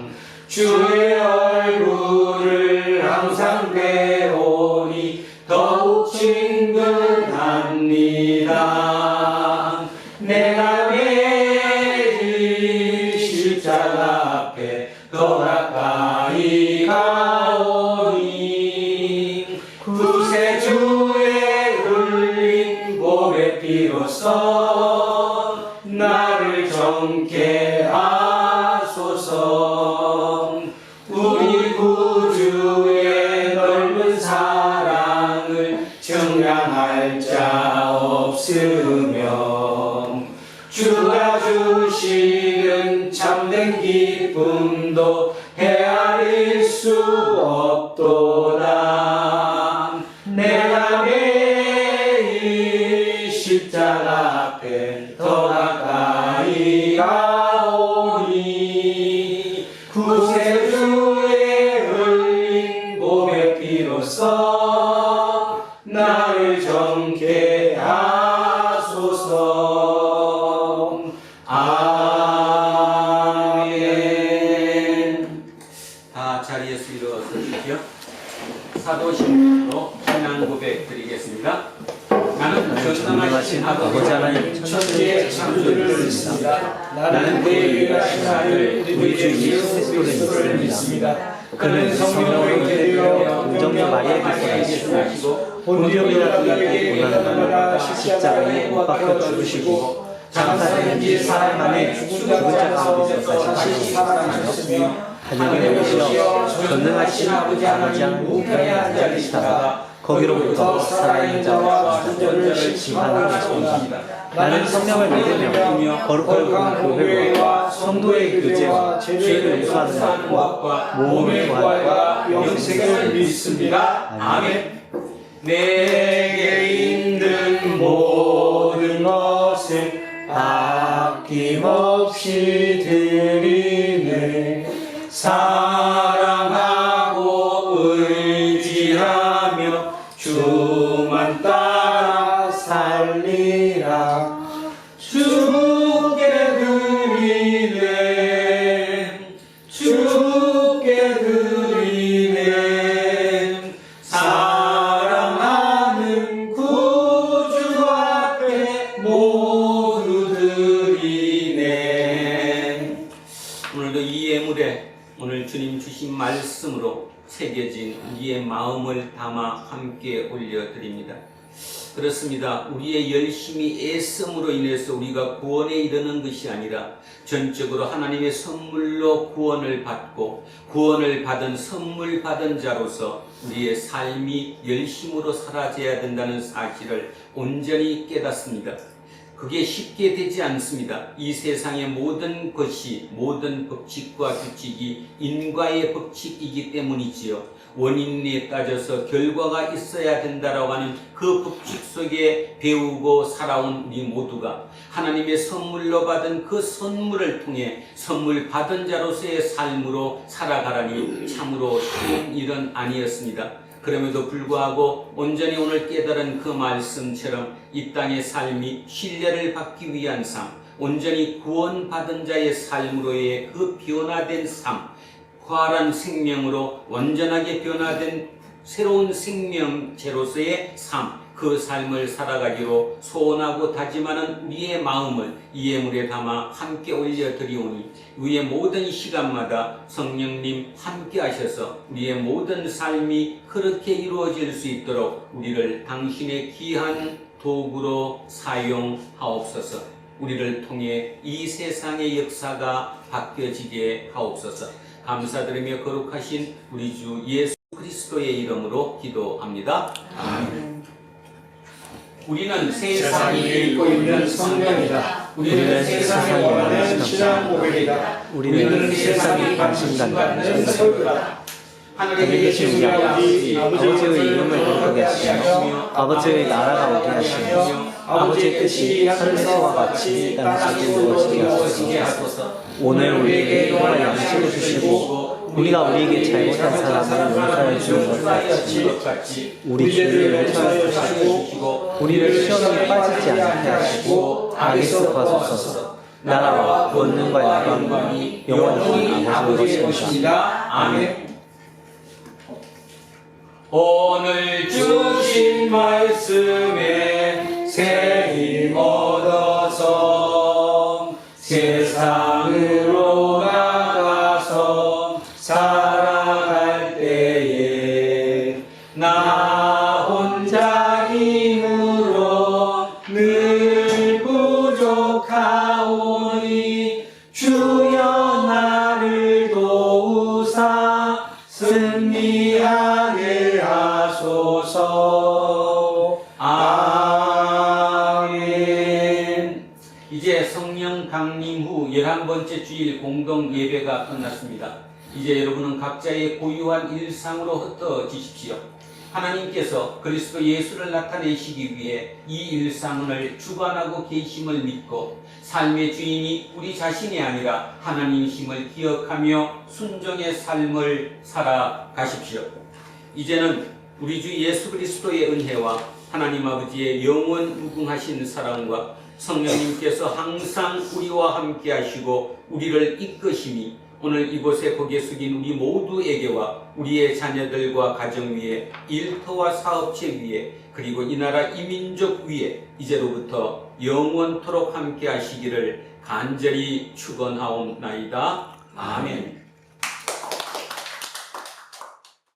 주의 얼굴을 항상 배우니 더욱 친근합니다. 내가 매일 십자가 앞에 더 가까이 가오니 구세주의 흘린 보배 피로써 나를 정케 하소서. 우리 구주의 넓은 사랑을 청량할 자 없으며 주가 주시는 참된 기쁨도 헤아릴 수 없도다. 내가 매일 십자가 앞에 더 가까이 구세주의 흘린 보배 피로써 나를 정케 하소서. 아멘. 다 자리에서 일어서십시오. 사도신으로 신앙 고백 드리겠습니다. 나는 전능하신 아버지 하나님 천지의 창조주를 믿습니다. 나는 그의 유일하신 아들 우리 주 예수 그리스도를 믿습니다. 그는 성령으로 잉태되어 동정녀 마리아에게서 나시고 본디오 빌라도에게 고난을 받아 십자가에 못 박혀 죽으시고 장사된 지 사흘 만에 죽은 자 가운데서 다시 살아나셨으며 하늘에 오시어 전능하신 아버지 하나님 우편에 앉아 계시다가 거기로부터 살아있는 자와 죽은 자를 심판하는 것입니다. 나는 성령을 믿으며 거룩한 교회와 성도의 교제와 죄를 용서하는 것과 몸의 부활과 영생을 믿습니다. 아멘. 내게 있는 모든 것을 아낌없이 드리네. 사랑하고 의지하며 주만 따라 살리라. 주께 드리네. 주께 드리네. 사랑하는 구주 앞에 모두 드리네. 오늘도 이 예물에 오늘 주님 주신 말씀으로 새겨진 우리의 마음을 담아 함께 올려드립니다. 그렇습니다. 우리의 열심히 애씀으로 인해서 우리가 구원에 이르는 것이 아니라 전적으로 하나님의 선물로 구원을 받고 구원을 받은 선물 받은 자로서 우리의 삶이 열심으로 사라져야 된다는 사실을 온전히 깨닫습니다. 그게 쉽게 되지 않습니다. 이 세상의 모든 것이 모든 법칙과 규칙이 인과의 법칙이기 때문이지요. 원인에 따져서 결과가 있어야 된다라고 하는 그 법칙 속에 배우고 살아온 우리 모두가 하나님의 선물로 받은 그 선물을 통해 선물 받은 자로서의 삶으로 살아가라니 참으로 쉬운 일은 아니었습니다. 그럼에도 불구하고 온전히 오늘 깨달은 그 말씀처럼 이 땅의 삶이 신뢰를 받기 위한 삶, 온전히 구원받은 자의 삶으로의 그 변화된 삶, 부활한 생명으로 완전하게 변화된 새로운 생명체로서의 삶, 그 삶을 살아가기로 소원하고 다짐하는 우리의 마음을 이 예물에 담아 함께 올려드리오니 우리의 모든 시간마다 성령님 함께 하셔서 우리의 모든 삶이 그렇게 이루어질 수 있도록 우리를 당신의 귀한 도구로 사용하옵소서. 우리를 통해 이 세상의 역사가 바뀌어지게 하옵소서. 감사드리며 거룩하신 우리 주 예수 그리스도의 이름으로 기도합니다. 아멘. 우리는 세상이 읽고 있는 성경이다. 우리는 세상에 원하는 신앙 고백이다. 우리는 세상이 관심받는 설교다. 하늘에 계신 우리 아버지, 아버지의 이름을 거룩하게 하시며 아버지의 나라가 오게 하시며 아버지의 뜻이 하늘에서와 같이 땅에서도 이루어지게 하소서. 오늘 우리에게 일용할 양식을 주시고 우리가 우리에게 잘못한 사람을 용서해 주는 것 같이 우리 죄를 용서해 주시고 우리를 시험에 빠지지 않게 하시고 악에서 구하소서. 나라와 권능과 영광이 영원히 아버지의 것입니다. 아멘. 오늘 주신 말씀에 새 힘 얻어서 세상으로 나가서 살아갈 때에 나 혼자 힘으로 늘 부족하오니 주여 나를 도우사 승리하게 하소서. 아멘. 이제 성령 강림 후 11번째 주일 공동 예배가 끝났습니다. 이제 여러분은 각자의 고유한 일상으로 흩어지십시오. 하나님께서 그리스도 예수를 나타내시기 위해 이 일상을 주관하고 계심을 믿고 삶의 주인이 우리 자신이 아니라 하나님이심을 기억하며 순종의 삶을 살아가십시오. 이제는 우리 주 예수 그리스도의 은혜와 하나님 아버지의 영원 무궁하신 사랑과 성령님께서 항상 우리와 함께 하시고 우리를 이끄심이 오늘 이곳에 고개 숙인 우리 모두에게와 우리의 자녀들과 가정 위에, 일터와 사업체 위에, 그리고 이 나라 이 민족 위에 이제로부터 영원토록 함께 하시기를 간절히 축원하옵나이다. 아멘.